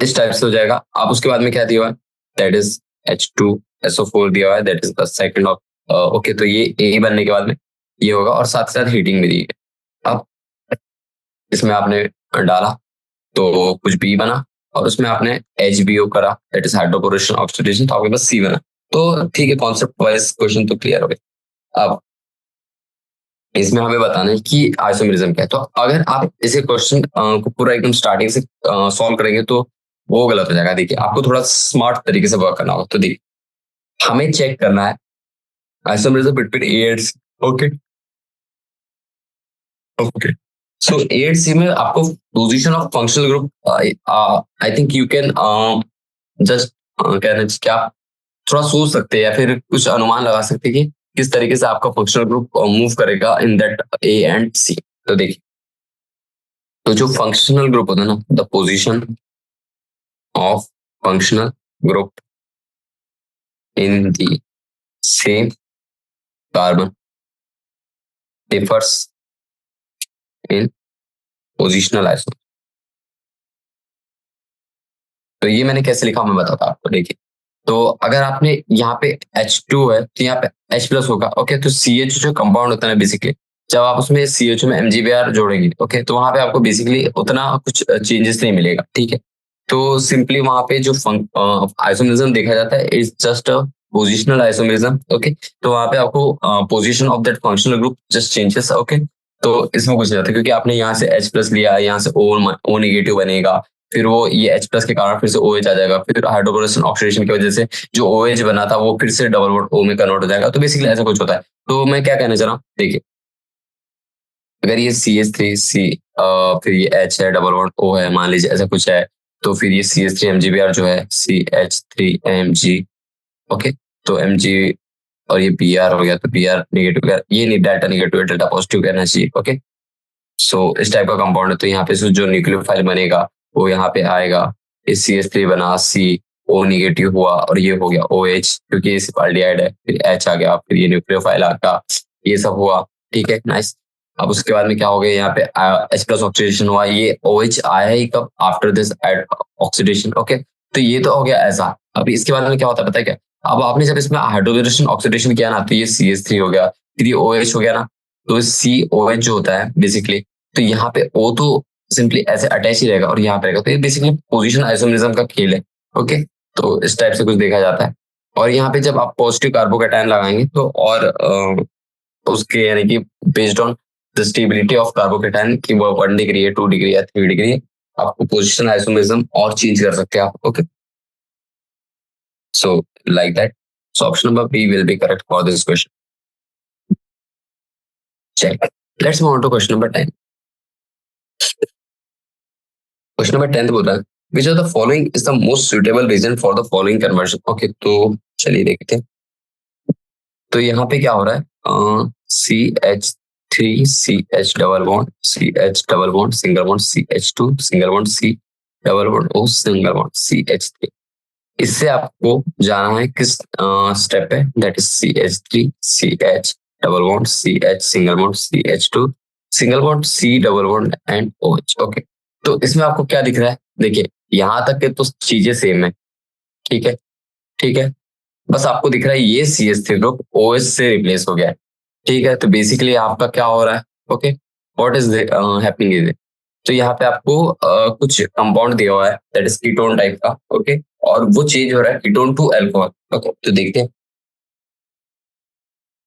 इस टाइप से हो जाएगा। अब उसके बाद में क्या दिया हुआ है, दैट इज H2SO4 दिया हुआ है, that is the second of. Okay, तो ये A बनने के बाद में ये होगा, और साथ साथ हीटिंग भी दी है। अब इसमें आपने डाला तो कुछ B बना, और उसमें आपने HBO करा, दैट इज हाइड्रोपोरेशन ऑक्सीडेशन, तो आपके पास C बना। तो ठीक है, कॉन्सेप्ट वाइज क्वेश्चन तो क्लियर हो गए। अब इसमें हमें बताना है कि आइसोमेरिज्म क्या है। तो अगर आप इसे क्वेश्चन को पूरा एकदम स्टार्टिंग से सॉल्व करेंगे तो वो गलत हो जाएगा। देखिए आपको थोड़ा स्मार्ट तरीके से वर्क करना होगा। तो देखिए हमें चेक करना है isomerism between A and C। Okay, okay, so A and C में आपको position of functional group I think you can just कहना चाहिए क्या, थोड़ा सोच सकते हैं या फिर कुछ अनुमान लगा सकते हैं कि किस तरीके से आपका फंक्शनल ग्रुप मूव करेगा in that A and C। तो देखिए, तो जो फंक्शनल ग्रुप होता है ना, the position of functional group in the same carbon differs in positional isotope. तो ये मैंने कैसे लिखा मैं बताता हूं आपको। देखिए, तो अगर आपने यहाँ पे H2 है तो यहाँ पे H+ होगा। ओके, तो CH जो कंपाउंड होता है बेसिकली, जब आप उसमें CHO में MgBr जोड़ेंगे, ओके, तो वहां पे आपको बेसिकली उतना कुछ चेंजेस नहीं मिलेगा, ठीक है। तो सिंपली वहां पे जो आइसोमेरिज्म देखा जाता है is just a positional isomerism, okay. तो वहां पे आपको position of that functional group just changes, okay. तो इसमें कुछ नहीं होता क्योंकि आपने यहाँ से H+ लिया, यहाँ से O नेगेटिव बनेगा, फिर वो ये H+ के कारण फिर से OH आ जाएगा, फिर हाइड्रोजन ऑक्सीडेशन की वजह से जो OH बना था वो फिर से डबल बॉन्ड O में कन्वर्ट हो जाएगा। तो बेसिकली ऐसा कुछ होता है। तो मैं क्या कहना चाह रहा हूँ, देखिए, अगर ये CH3C फिर ये H है, डबल बॉन्ड O है, मान लीजिए ऐसा कुछ है, तो फिर ये CH3MgBr जो है CH3Mg, ओके। तो Mg और ये Br हो गया, तो Br नेगेटिव गया, ये नहीं डेल्टा नेगेटिव है, डेल्टा पॉजिटिव कहना चाहिए, ओके। सो इस टाइप का कंपाउंड है। तो यहाँ पे जो न्यूक्लियोफाइल बनेगा वो यहाँ पे आएगा, इस CH3 बना, C O नेगेटिव हुआ और ये हो गया OH, क्योंकि ये सिपाल्डिहाइड है, फिर H आ गया, फिर ये न्यूक्लियोफाइल आका, ये सब हुआ, ठीक है, नाइस। अब उसके बाद में क्या हो गया, यहाँ पे H+ ऑक्सीडेशन हुआ, ये OH आया ही कब, आफ्टर दिस ऑक्सीडेशन, ओके। तो ये तो हो गया ऐसा। अभी इसके बाद में क्या होता है पता है क्या, अब आपने जब इसमें हाइड्रोजन ऑक्सीडेशन किया ना, तो ये CH3 हो गया, फिर ये OH हो गया ना, तो COH जो होता है बेसिकली, तो यहाँ पे O तो सिंपली ऐसे अटैच ही रहेगा और यहाँ पे रहेगा, तो ये बेसिकली पोजीशन आइसोमेरिज्म का खेल है, ओके। तो इस टाइप से कुछ देखा जाता है। और यहाँ पे जब आप पॉजिटिव कार्बोकैटायन लगाएंगे तो और उसके यानी कि based on the stability of carbocation की वो 1 डिग्री है, 2 डिग्री है, 3 डिग्री है, आपको पोजिशन आइसोमेरिज्म और चेंज कर सकते हैं आप, okay. So like that, so option number B will be correct for this question. Check, let's move on to question number 10। Question number 10 बोल रहा है, which of the following is the most suitable reason for the following conversion, okay. तो चलिए देखते हैं। तो यहाँ पे क्या हो रहा है, CH3 CH double bond, CH double bond single bond, CH2 single bond, C double bond O single bond, CH3। इससे आपको जाना है किस स्टेप पे, that is CH3 CH double bond, CH single bond, CH2 single bond, C double bond and OH, okay. तो इसमें आपको क्या दिख रहा है, देखिए यहाँ तक के तो चीजें सेम है, ठीक है, ठीक है। बस आपको दिख रहा है ये CH3 ग्रुप OH से रिप्लेस हो गया है, ठीक है। तो बेसिकली आपका क्या हो रहा है, okay, what is happening is, तो यहाँ पे आपको कुछ कंपाउंड दिया हुआ है दैट इज कीटोन टाइप का, ओके, और वो चेंज हो रहा है कीटोन टू अल्कोहल, ओके। तो देखते हैं,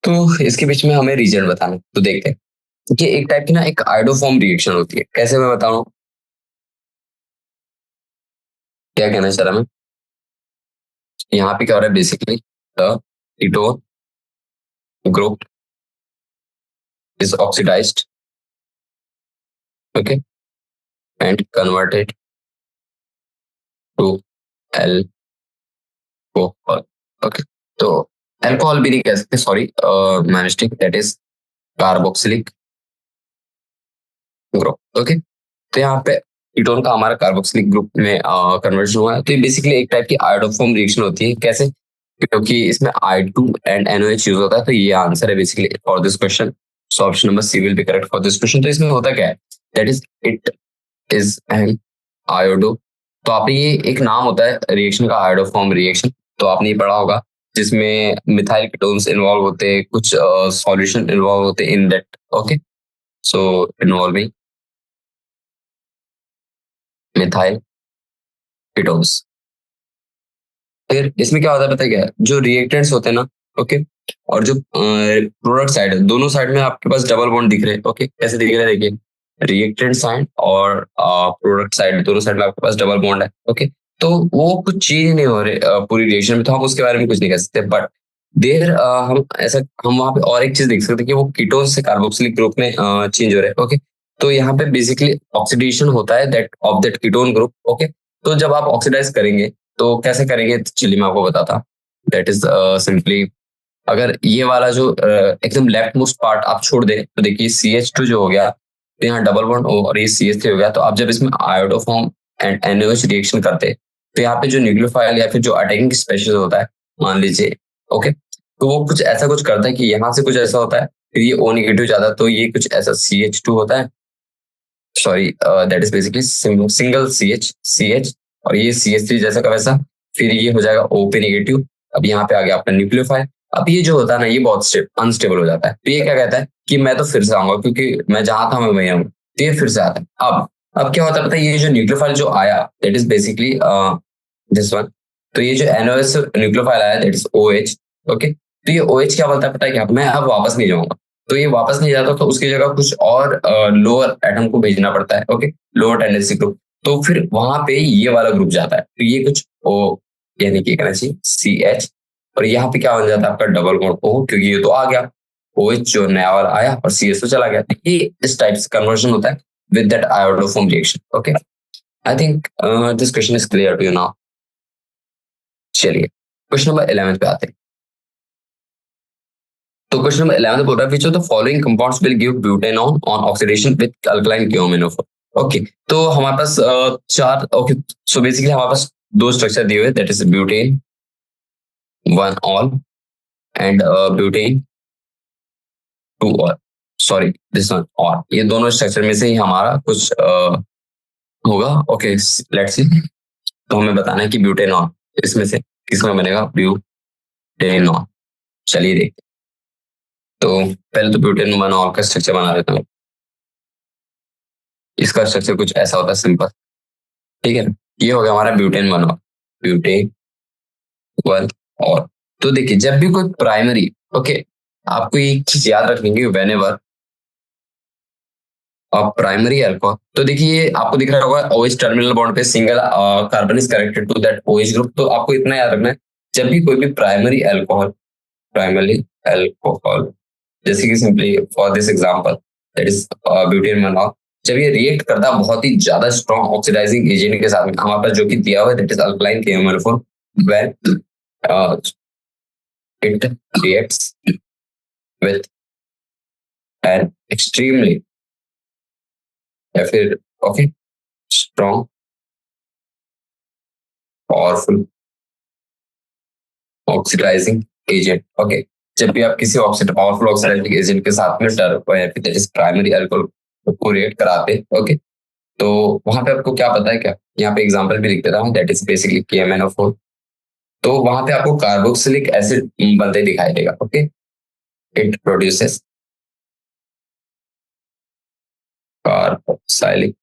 तो इसके बीच में हमें रीजन बताना, तो देखते हैं। ये एक टाइप की ना एक आइडोफॉर्म रिएक्शन होती है, कैसे मैं बताऊं, क्या कहना चाह रहा मैं, यहाँ पे क्या हो रहा है basically, the ketone group is oxidised, okay, and converted to alcohol, okay. तो अल्कोहल भी नहीं कह सकते, sorry, my mistake, that is carboxylic group, okay. तो यहाँ पे कीटोन का हमारा कार्बोक्सिलिक ग्रुप में कन्वर्जन हुआ है। तो ये बेसिकली एक टाइप की आयोडोफॉर्म रिएक्शन होती है, कैसे, क्योंकि इसमें I2 एंड NOH यूज होता है। तो ये आंसर है basically for this question. So option number C will be correct for this question. तो इसमें होता क्या है, that is it is an iodo. तो आपने ये एक नाम होता है रिएक्शन का, आयोडोफॉर्म रिएक्शन, तो आपने ये पढ़ा होगा, जिसमें मिथाइल कीटोन्स इन्वॉल्व होते हैं, कुछ सॉल्यूशन इन्वॉल्व होते हैं in that, okay. So involving methyl ketones. फिर इसमें क्या होता है पता है क्या, जो रिएक्टेंट्स होते हैं ना, ओके, और जो प्रोडक्ट साइड है, दोनों साइड में आपके पास डबल बॉन्ड दिख रहे हैं, ओके। कैसे दिख रहे हैं, देखिए, रिएक्टेंट साइड और प्रोडक्ट साइड, दोनों साइड में आपके पास डबल बॉन्ड है, ओके। तो वो कुछ चीज नहीं हो रहे पूरी रिएक्शन में, तो हम उसके बारे में कुछ नहीं कह सकते, बट देर हम ऐसा, हम वहां पे और एक चीज देख सकते हैं कि वो कीटोन से कार्बोक्सिलिक ग्रुप में चेंज हो रहे हैं, ओके। तो यहाँ पे बेसिकली ऑक्सीडेशन होता है that of that ketone group, okay. तो जब आप ऑक्सीडाइज करेंगे तो कैसे करेंगे, तो चलिए मैं आपको बताता, दैट इज सिंपली, अगर ये वाला जो एकदम लेफ्ट मोस्ट पार्ट आप छोड़ दें, तो देखिए CH2 जो हो गया, तो यहाँ डबल बॉन्ड O और ये CH3 हो गया। तो आप जब इसमें आयोडोफॉर्म एंड NOH रिएक्शन करते हैं, तो यहाँ पे जो न्यूक्लियोफाइल या फिर जो अटैकिंग स्पेशीज होता है, मान लीजिए, ओके, तो वो कुछ ऐसा कुछ करता है कि यहाँ से कुछ ऐसा होता है, फिर ये O नेगेटिव जाता है, तो ये कुछ ऐसा CH2 होता है, sorry, that is basically single CH और ये CH3 जैसा का वैसा, फिर ये हो जाएगा O पे नेगेटिव। अब यहाँ पे आ गया अपना न्यूक्लियोफाइल। अब ये जो होता है ना, ये बहुत अनस्टेबल हो जाता है। तो ये क्या कहता है कि मैं तो फिर से आऊंगा, क्योंकि मैं जहां था मैं वहीं आऊंगा। तो ये फिर से आता है। अब क्या होता है पता है, ये जो न्यूक्लियोफाइल जो आया, that is basically this one. तो ये जो NOS न्यूक्लियोफाइल आया, दैट इज OH। ओके, तो ये OH क्या बोलता है पता है क्या, मैं अब वापस नहीं जाऊंगा। तो ये वापस नहीं जाता, तो उसकी जगह कुछ और लोअर एटम को भेजना पड़ता है। Okay, lower tendency group. तो फिर वहां पे ये वाला ग्रुप जाता है, तो ये कुछ O, यानी कि कहना चाहिए CH। और यहाँ पे क्या बन जाता है आपका डबल बॉन्ड O, क्योंकि ये तो आ गया, OH जो नया वाला आया और CH तो चला गया। तो ये इस टाइप से कन्वर्जन होता है with that iodoform reaction. Okay, I think this question is clear to you now. चलिए क्वेश्चन नंबर 11 पे आते हैं। तो क्वेश्चन नंबर 11 बोल रहा है which of the following compounds will give butanone on oxidation with alkaline KOMnO4। Okay, तो हमारे पास चार। ओके, सो बेसिकली हमारे पास दो स्ट्रक्चर दिए हुए, that is butane 1 all and butane 2 all. Sorry, this one और, ये दोनों स्ट्रक्चर में से ही हमारा कुछ होगा। Okay, let's see. तो हमें बताना है कि ब्यूटेनॉन इसमें से किसमें बनेगा, ब्यूटेनॉन। चलिए देखते हैं। तो पहले तो ब्यूटेन 1 ऑल का स्ट्रक्चर बना देता हूँ। इसका स्ट्रक्चर कुछ ऐसा होता है, सिंपल। ठीक है, ये हो गया हमारा ब्यूटेन 1 और ब्यूटेन 1 और। तो देखिए, जब भी कोई प्राइमरी, ओके, आपको ये चीज याद रखनी है, वेन एवर प्राइमरी अल्कोहल, तो देखिए आपको दिख रहा होगा OH टर्मिनल बॉन्ड पे single carbon is connected to that OH group. तो आपको इतना याद रखना है, जब भी कोई भी प्राइमरी अल्कोहल, जैसे कि simply for this example that is butane 1 all, जब ये रिएक्ट करता है बहुत ही ज्यादा स्ट्रॉन्ग ऑक्सीडाइजिंग एजेंट के साथ में, हमारे पास जो कि दिया हुआ है that is alkaline KMnO4, when it reacts with an extremely, या फिर okay, strong powerful oxidising agent. Okay, जब भी आप किसी पावरफुल ऑक्सीडाइजिंग एजेंट के साथ में दैट इज प्राइमरी अल्कोहल को रिएक्ट कराते, ओके, तो वहां पे आपको क्या पता है क्या, यहाँ पे एग्जांपल भी लिख देता हूँ, दैट इज बेसिकली KMnO4। तो वहां पे आपको कार्बोक्सिलिक एसिड बनते दिखाई देगा। Okay, it produces carboxylic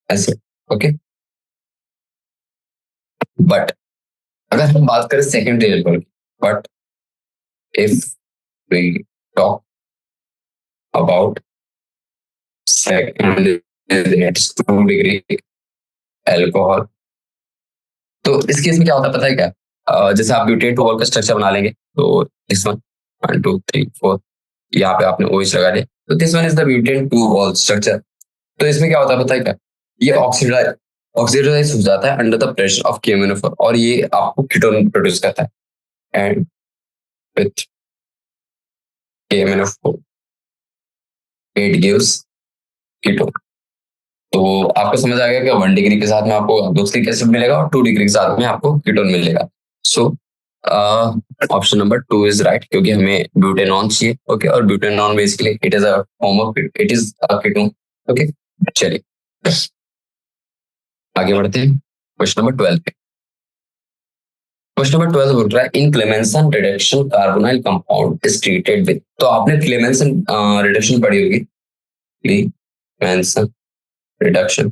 acid. Okay, but अगर हम बात करें सेकेंडरी अल्कोहल की, but if we talk about secondary 2 degree alcohol, तो इस केस में क्या होता है पता है क्या, जैसे आप ब्यूटेन 2 का स्ट्रक्चर बना लेंगे, तो दिस वन 1 2 3 4, यहाँ पे आपने OH लगा दिया, तो this one is the butane 2 structure. तो इसमें क्या होता है पता है क्या, ये ऑक्सीडाइज हो जाता है under the pressure of KMnO4, और ये आपको कीटोन प्रोड्यूस करता है। And with KMnO4 it gives ketone. तो आपको समझ आ गया कि 1 डिग्री के साथ में आपको कार्बोक्सिलिक एसिड मिलेगा और 2 डिग्री के साथ में आपको कीटोन मिलेगा। सो ऑप्शन नंबर 2 इज राइट, क्योंकि हमें ब्यूटेनॉन चाहिए। ओके, और butanone basically it is a form of, it is a ketone. Okay, चलिए आगे बढ़ते हैं क्वेश्चन नंबर 12 पे। क्वेश्चन नंबर 12 बोल रहा है in Clemmensen reduction carbonyl compound is treated with. तो आपने क्लेमेंसन रिडक्शन पढ़ी होगी, क्लेमेंसन रिडक्शन।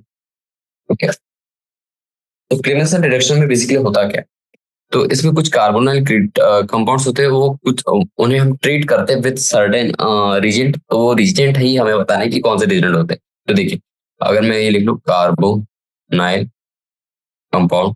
ओके, तो क्लेमेंसन रिडक्शन में बेसिकली होता क्या है, तो इसमें कुछ कार्बोनाइल कंपाउंड्स होते हैं, वो कुछ उन्हें हम ट्रीट करते हैं विद सर्टेन रीजेंट। तो वो रीजेंट ही हमें बताना है कि कौन से रीजेंट होते हैं। तो देखिए, अगर मैं ये लिख लूँ कार्बोनाइल कंपाउंड,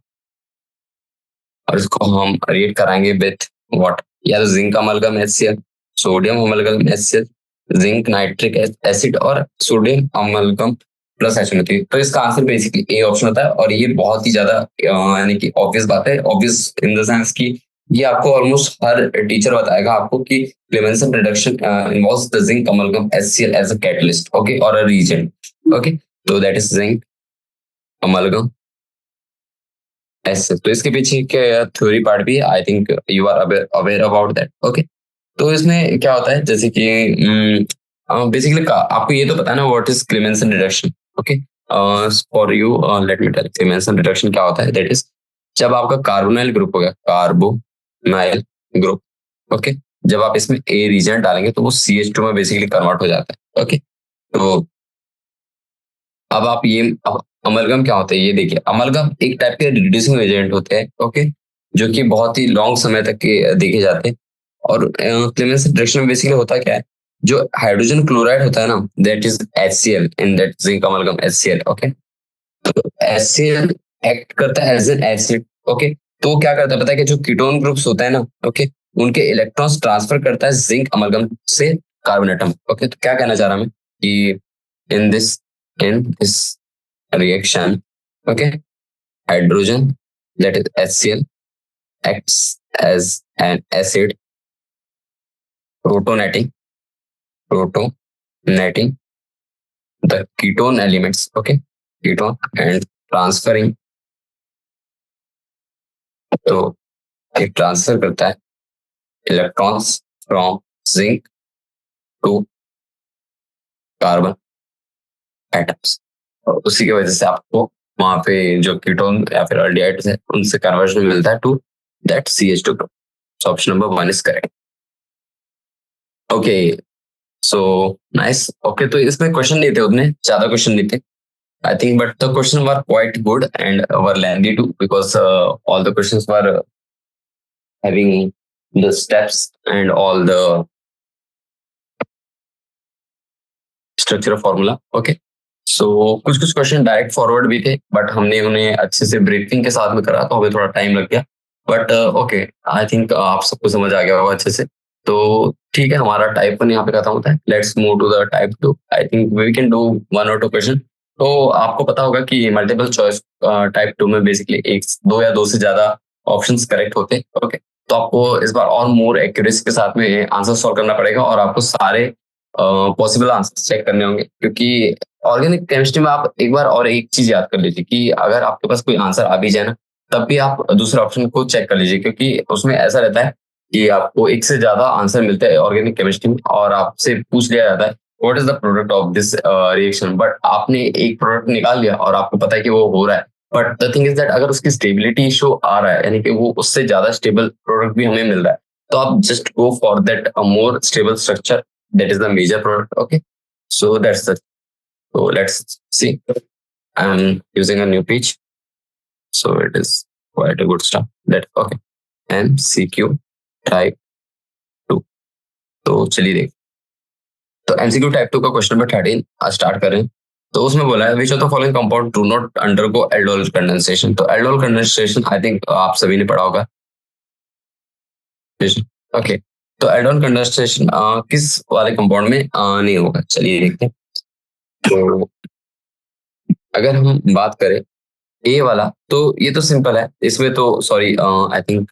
और इसको हम रिएक्ट कराएंगे विथ व्हाट, या तो zinc amalgam HCl, sodium amalgam HCl, zinc nitric acid, और सोडियम अमलगम प्लस HNO3। तो इसका आंसर बेसिकली ए ऑप्शन होता है, और ये बहुत ही ज्यादा यानी कि ऑब्वियस बात है, ऑब्वियस इन द सेंस कि ये आपको ऑलमोस्ट हर टीचर बताएगा आपको कि Clemmensen reduction involves the zinc amalgam HCl as a catalyst, okay, और अ रीजेंट। ओके, तो दैट इज जिंक अमलगम ऐसे। तो इसके पीछे क्या थ्योरी पार्ट भी है, I think you are aware about that. Okay, तो इसमें क्या होता है, जैसे कि बेसिकली आपको ये तो पता है ना what is Clemmensen reduction. Okay, for you let me tell Clemmensen reduction क्या होता है, दैट इज जब आपका कार्बोनाइल ग्रुप हो गया, कार्बोनाइल ग्रुप, ओके, जब आप इसमें ए रीजन डालेंगे तो वो CH2 में बेसिकली कन्वर्ट हो जाता है। ओके, तो अब आप ये अब अमलगम क्या होता है ये देखिए। अमलगम एक टाइप के रिड्यूसिंग एजेंट होते हैं, ओके, जो कि बहुत ही लॉन्ग समय तक के देखे जाते हैं। और क्लेमेंस रिडक्शन में बेसिकली होता क्या है, जो हाइड्रोजन क्लोराइड होता है ना, that is HCl in that zinc amalgam, HCl। Okay, तो HCl एक्ट करता है एज एन एसिड। ओके, तो वो क्या करता है पता है कि जो कीटोन ग्रुप्स होता है ना, ओके, उनके इलेक्ट्रॉन्स ट्रांसफर करता है जिंक अमलगम से कार्बन एटम। ओके, तो क्या कहना चाह रहा हूं मैं कि in this in this reaction, okay, hydrogen, that is HCl, acts as an acid, protonating protonating the ketone elements, okay, ketone, and transferring, तो ये ट्रांसफर करता है electrons from zinc to carbon atoms, और उसी की वजह से आपको वहां पे जो कीटोन या फिर अल्डिहाइड्स है उनसे कन्वर्जन मिलता है to that CH2 group. So option number 1 is correct. Okay, so nice. Okay, तो इसमें क्वेश्चन नहीं थे, उतने ज्यादा क्वेश्चन नहीं थे I think, but the question were quite good and were lengthy too, because all the questions were having the steps and all the structure formula। Okay, so कुछ कुछ क्वेश्चन डायरेक्ट फॉरवर्ड भी थे, but हमने उन्हें अच्छे से briefing के साथ में करा तो हमें थोड़ा टाइम लग गया। बट ओके, आई थिंक आप सबको समझ आ गया होगा अच्छे से। तो ठीक है, हमारा टाइप 1 यहाँ पे खत्म होता है। Let's move to the type 2। I think we can do 1 और 2 क्वेश्चन। तो आपको पता होगा कि मल्टीपल चॉइस टाइप 2 में बेसिकली एक दो या दो से ज्यादा ऑप्शंस करेक्ट होते हैं। ओके, तो आपको इस बार और मोर एक्यूरेसी के साथ में आंसर सॉल्व करना पड़ेगा, और आपको सारे पॉसिबल आंसर चेक करने होंगे, क्योंकि ऑर्गेनिक केमिस्ट्री में आप एक बार और एक चीज याद कर लीजिए कि अगर आपके पास कोई आंसर आ भी जाए ना, तब भी आप दूसरे ऑप्शन को चेक कर लीजिए, क्योंकि उसमें ऐसा रहता है कि आपको एक से ज्यादा आंसर मिलते हैं ऑर्गेनिक केमिस्ट्री में, और आपसे पूछ लिया जाता है what is the product of this reaction, but आपने एक प्रोडक्ट निकाल लिया और आपको पता है कि वो हो रहा है, but the thing is that अगर उसकी स्टेबिलिटी इशू आ रहा है, यानी कि वो उससे ज्यादा स्टेबल प्रोडक्ट भी हमें मिल रहा है, तो आप just go for that more stable structure, that is the major product। Okay, so that's the, so let's see, I'm using a new page, so it is quite a good stuff that, okay, MCQ type 2। तो चलिए देख, तो MCQ type 2 का question number 13 start करें। तो उसमें बोला है which of the following compound do not undergo aldol condensation. तो एल्डोल कंडेंसेशन आई थिंक आप सभी ने पढ़ा होगा। ओके, तो एल्डोल कंडेंसेशन किस वाले कंपाउंड में नहीं होगा, चलिए देखते हैं। तो अगर हम बात करें ए वाला, तो ये तो सिंपल है, इसमें तो सॉरी आई थिंक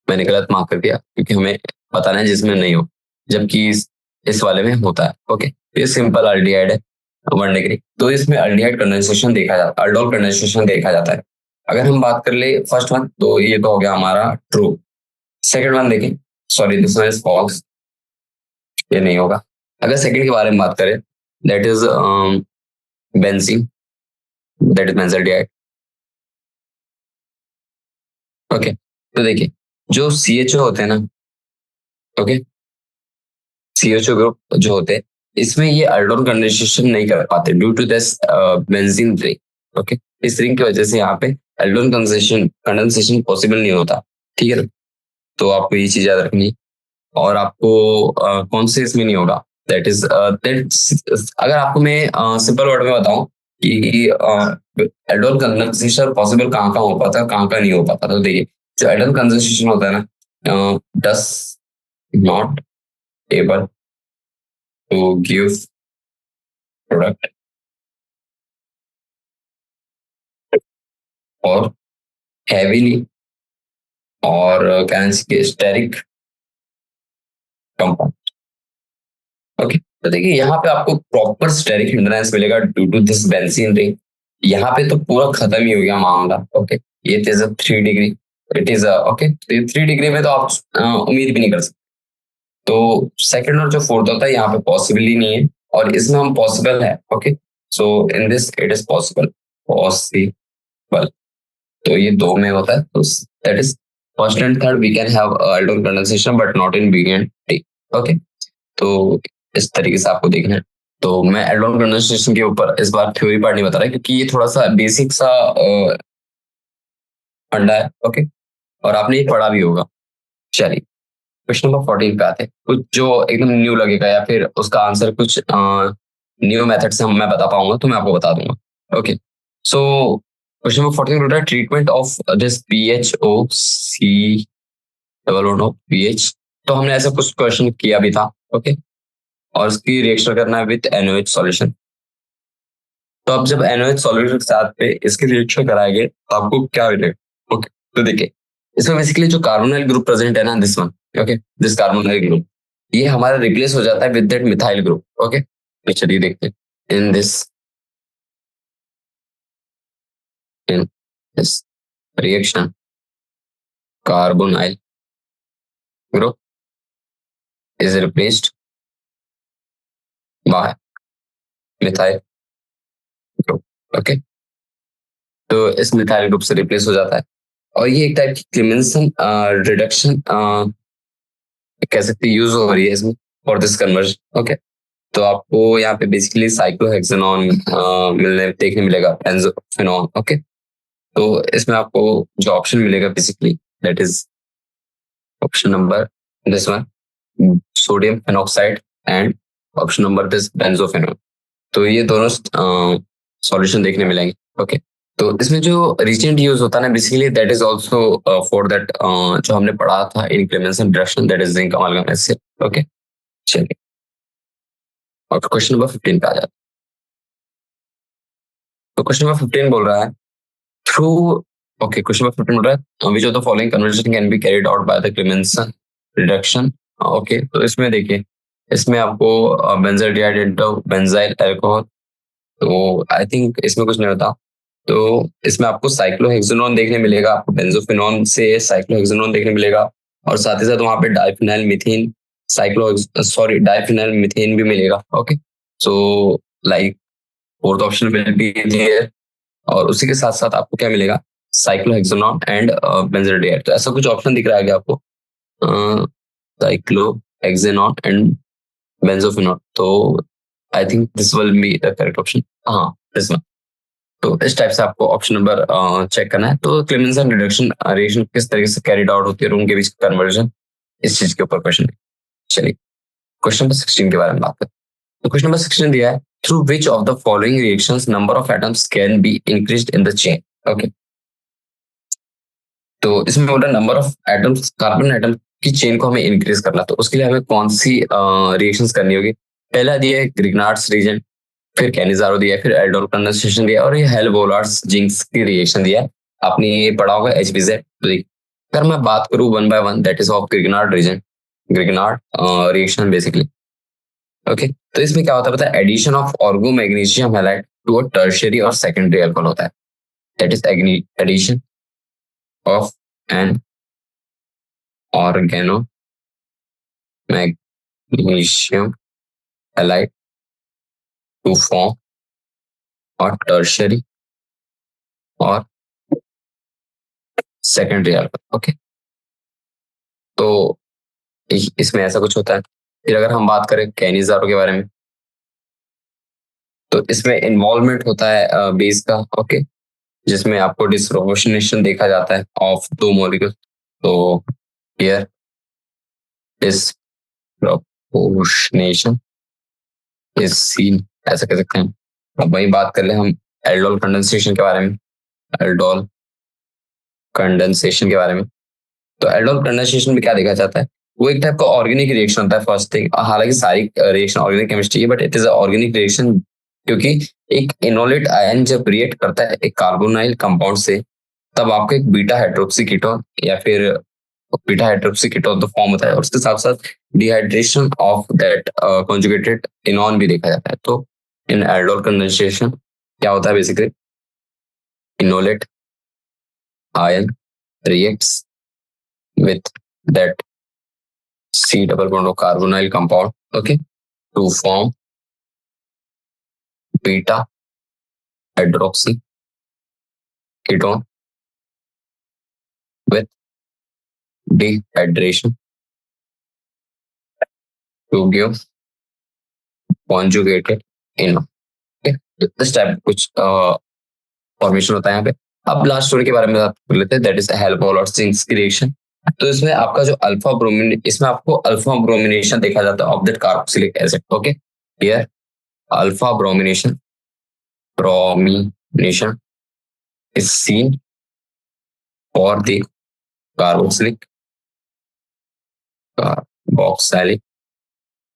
मैंने गलत मार्क कर दिया, क्योंकि हमें बताना है जिसमें नहीं हो, जबकि इस वाले में होता है। ओके, तो ये सिंपल अल्डिहाइड है 1 डिग्री, तो इसमें अल्डिहाइड कंडेंसेशन देखा जाता है, अल्डोल कंडेंसेशन देखा जाता है। अगर हम बात कर ले फर्स्ट वन, तो ये तो हो गया हमारा ट्रू। सेकंड वन देखें, sorry this one is false, ये नहीं होगा। अगर सेकंड के बारे में बात करें, that is benzene, that is benzaldehyde. Okay, तो देखिए जो CHO होते हैं ना, ओके, CHO ग्रुप जो होते हैं, इसमें ये अल्डोल कंडेंसेशन नहीं कर पाते due to this benzene ring. Okay, इस रिंग की वजह से यहाँ पे अल्डोल कंडेंसेशन कंडेंसेशन पॉसिबल नहीं होता। ठीक है ना, तो आपको ये चीज याद रखनी है। और आपको कौन से इसमें नहीं होगा, दैट इज दैट, अगर आपको मैं सिंपल वर्ड में बताऊं कि एल्डोल कंडेंसेशन पॉसिबल कहाँ कहाँ हो पाता है, कहाँ कहाँ नहीं हो पाता, तो देखिए जो एल्डोल कंडेंसेशन होता है ना, does not able to give product और हैवीली और स्टेरिक कंपाउंड। ओके, तो देखिए यहाँ पे आपको प्रॉपर स्टेरिक हिंड्रेंस मिलेगा due to this benzene ring. यहाँ पे तो पूरा खत्म ही हो गया मामला। ओके, ये is 3 degree, it is okay, 3 degree में तो आप उम्मीद भी नहीं कर सकते। तो सेकंड और जो फोर्थ होता है यहाँ पे पॉसिबल ही नहीं है, और इसमें हम पॉसिबल है। Okay, so in this it is possible, possible, तो ये दो में होता है, तो that is first and third we can have aldol condensation but not in B and T. Okay, तो इस तरीके से आपको देखना है। तो मैं एल्डोल कंडेंसेशन के ऊपर इस बार थ्योरी पार्ट नहीं बता रहा क्योंकि ये थोड़ा सा बेसिक सा फंडा है। ओके, और आपने ये पढ़ा भी होगा। चलिए क्वेश्चन नंबर 14 पे आते हैं, कुछ जो एकदम न्यू लगेगा या फिर उसका आंसर कुछ न्यू मेथड से मैं बता पाऊंगा तो मैं आपको बता दूंगा। ओके, सो क्वेश्चन नंबर 14 बोल रहा है treatment of this P H O C double O P H. तो हमने ऐसा कुछ क्वेश्चन किया भी था। ओके, और उसकी रिएक्शन करना है विद NaOH सॉल्यूशन। तो अब जब NaOH सॉल्यूशन के साथ पे इसकी रिएक्शन कराएंगे तो आपको क्या मिलेगा। ओके, तो देखिए इसमें बेसिकली जो कार्बोनाइल ग्रुप प्रेजेंट है ना, this one, okay, this carbonyl group, ये हमारा रिप्लेस हो जाता है with that methyl group. Okay, तो चलिए देखते हैं in this reaction carbonyl group is replaced by methyl group. Okay, तो इस मिथाइल ग्रुप से रिप्लेस हो जाता है और ये एक टाइप की क्लेमेंसन रिडक्शन कह सकते यूज हो रही है इसमें फॉर दिस कन्वर्जन। ओके, तो आपको यहाँ पे बेसिकली साइक्लोहेक्सेनॉन मिलने देखने मिलेगा, बेंजोफेनॉन। ओके, तो इसमें आपको जो ऑप्शन मिलेगा basically that is option number this one, sodium phenoxide, and option number this benzophenone. तो ये दोनों सॉल्यूशन देखने मिलेंगे। ओके, तो इसमें जो रिचेंट यूज होता है ना basically that is also for that जो हमने पढ़ा था in Clemmensen reduction that is zinc amalgam acid. Okay, चलिए और क्वेश्चन नंबर 15 पे आ जाते हैं। तो क्वेश्चन नंबर 15 बोल रहा है थ्रू, ओके, क्वेश्चन नंबर 15 बोल रहा है which of the following conversion can be carried out by the Clemmensen reduction. Okay, तो इसमें देखिए इसमें आपको बेंजाइड इंटू बेंजाइल अल्कोहल, तो आई थिंक इसमें कुछ नहीं होता। तो इसमें आपको साइक्लोहेक्सेनोन देखने मिलेगा, आपको बेंजोफिनॉन से साइक्लोहेक्सेनोन देखने मिलेगा, और साथ ही साथ वहां पे diphenyl methane cyclo sorry diphenyl methane भी मिलेगा। Okay, so like fourth option will be there, और उसी के साथ साथ आपको क्या मिलेगा, साइक्लोहेक्सेनोन एंड बेंजाइड। तो ऐसा कुछ ऑप्शन दिख रहा है क्या आपको, साइक्लोहेक्सेनोन एंड बेंजोफिनॉन। तो आई think this will be the correct option. हाँ, दिस वन। तो इस टाइप से आपको ऑप्शन नंबर चेक करना है। तो क्लेमेंसन रिडक्शन रिएक्शन किस तरीके से कैरिड आउट होती है और उनके बीच कन्वर्जन, इस चीज के ऊपर क्वेश्चन है। चलिए क्वेश्चन नंबर 16 के बारे में बात करते हैं। तो क्वेश्चन नंबर 16 दिया है through which of the following reactions number of atoms can be increased in the chain. Okay, तो इसमें बोला number of atoms, carbon atom की चेन को हमें इंक्रीज करना, तो उसके लिए हमें कौन सी रिएक्शंस करनी होगी। पहला दिया है ग्रिग्नार्ड्स रीजन, फिर कैनिजारो दिया है, फिर एल्डोल कंडेंसेशन दिया है, और ये हेल्बोलार्ड्स जिंक्स की रिएक्शन दिया है। आपने ये पढ़ा होगा HBZ। तो अगर मैं बात करूं one by one that is of Grignard reagent, Grignard reaction basically. Okay, तो इसमें क्या होता है पता है, addition of organo magnesium halide to a tertiary और सेकेंडरी अल्कोहल होता है। That is addition of an organo magnesium halide to form और टर्शियरी और सेकेंडरी अल्कोहल। ओके, तो इसमें ऐसा कुछ होता है। फिर अगर हम बात करें कैनिजारो के बारे में, तो इसमें इन्वॉल्वमेंट होता है बेस का। ओके, जिसमें आपको डिसप्रोपोर्शनेशन देखा जाता है ऑफ दो मॉलिक्यूल। तो हियर डिसप्रोपोर्शनेशन इज सीन, ऐसा कह सकते हैं। अब वही बात कर ले हम एल्डोल कंडेंसेशन के बारे में, एल्डोल कंडेंसेशन के बारे में। तो एल्डोल कंडेंसेशन में क्या देखा जाता है, वो एक टाइप का ऑर्गेनिक रिएक्शन होता है फर्स्ट थिंग। हालांकि सारी रिएक्शन ऑर्गेनिक केमिस्ट्री है but it is organic reaction, क्योंकि एक इनोलेट आयन जब रिएक्ट करता है एक कार्बोनाइल कंपाउंड से, तब आपको एक बीटा हाइड्रोक्सी कीटोन या फिर बीटा हाइड्रोक्सी कीटोन तो फॉर्म होता है, और उसके साथ साथ डिहाइड्रेशन ऑफ दैट कॉन्जुगेटेड इनॉन भी देखा जाता है। तो इन एल्डोल कंडेंसेशन क्या होता है basically, enolate ion reacts with that C double bond of carbonyl compound, okay, to form beta hydroxy ketone with dehydration to give conjugated in. इस टाइप कुछ फॉर्मेशन होता है यहाँ पे। अब लास्ट स्टोरी के बारे में बात कर लेते हैं, दैट इज हेल्पबॉल और सिंक्स क्रिएशन। तो इसमें आपका जो अल्फा ब्रोमिन, इसमें आपको अल्फा ब्रोमिनेशन देखा जाता है of that carboxylic acid. Okay, here alpha bromination bromination is seen for the carboxylic carboxylic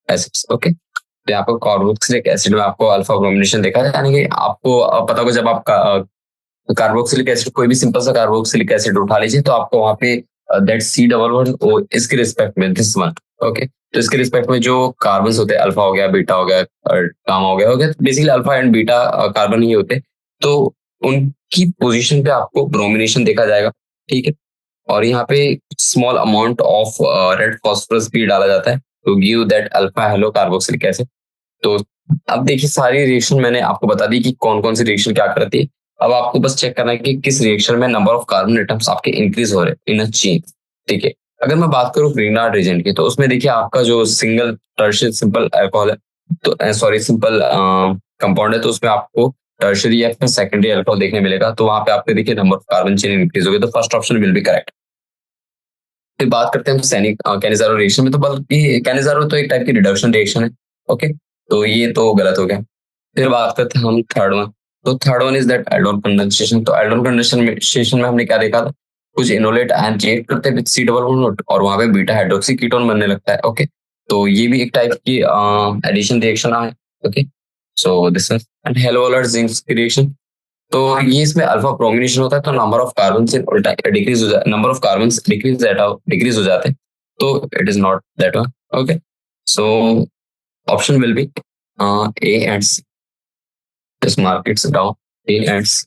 acids. Okay, तो यहाँ पर कार्बोक्सिलिक एसिड में आपको अल्फा ब्रोमिनेशन देखा है, यानी कि आपको पता होगा जब आप कार्बोक्सिलिक एसिड, कोई भी सिंपल सा कार्बोक्सिलिक एसिड उठा लीजिए तो आपको वहां पे दैट सी डबल वन ओ इसके रिस्पेक्ट में दिस वन। ओके, तो इसके रिस्पेक्ट में जो कार्बन होते हैं, अल्फा हो गया, बीटा हो गया और गामा हो गया, basically alpha and beta carbon ही होते, तो उनकी पोजीशन पे आपको ब्रोमिनेशन देखा जाएगा। ठीक है, और यहाँ पे small amount of red phosphorus भी डाला जाता है to give that alpha halo carboxylic acid. तो अब देखिए सारी रिएक्शन मैंने आपको बता दी कि कौन कौन सी रिएक्शन क्या करती है। अब आपको बस चेक करना है कि किस रिएक्शन में नंबर ऑफ कार्बन एटम्स आपके इंक्रीज हो रहे हैं इन अ चेन। ठीक है, अगर मैं बात करूं ग्रीनहार्ड रीजन की, तो उसमें देखिए आपका जो सिंगल टर्शियरी सिंपल अल्कोहल है, तो सॉरी सिंपल कंपाउंड है, तो उसमें आपको टर्शियरी या फिर सेकेंडरी अल्कोहल देखने मिलेगा। तो वहां पे आपको देखिए number of carbon chain increase हो गए, तो first option will be correct. फिर बात करते हैं हम सैनिक कैनिजारो रिएक्शन में, तो बल्कि कैनिजारो तो एक टाइप की रिडक्शन रिएक्शन है। ओके, तो ये तो गलत हो गया। फिर बात करते हैं हम थर्ड वन, तो third one is that Eldon condensation. तो एल्डोन कंडेंसेशन में हमने क्या देखा था, कुछ इनोलेट आयन रिएक्ट करते हैं विद सी डबल बॉन्ड और वहां पे बीटा हाइड्रोक्सी कीटोन बनने लगता है। ओके, तो ये भी एक टाइप की एडिशन रिएक्शन है। Okay, so this is and हेलोलर जिंक रिएक्शन। तो ये इसमें अल्फा प्रोमिनेशन होता है, तो नंबर ऑफ कार्बन से उल्टा डिक्रीज हो जाता, नंबर ऑफ कार्बन डिक्रीज हो जाते हैं, तो it is not that one. Okay, so option will be A and C, just mark its down, A and C.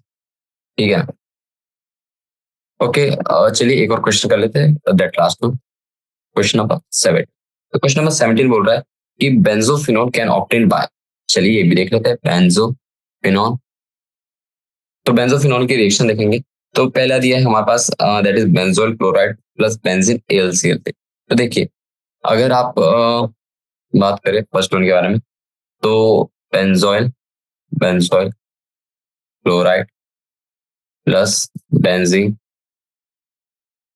ठीक है, ओके, चलिए एक और क्वेश्चन कर लेते हैं, that last one, question number 7। तो क्वेश्चन नंबर 17 बोल रहा है कि बेंजोफिनोन कैन ऑब्टेन बाय, चलिए ये भी देख लेते हैं, बेंजोफिनोन। तो बेंजोफिनोन की रिएक्शन देखेंगे, तो पहला दिया है हमारे पास that is benzoyl chloride plus benzene AlCl। तो देखिए अगर आप बात करें फर्स्ट वन के बारे में, तो benzoyl benzoyl chloride plus benzene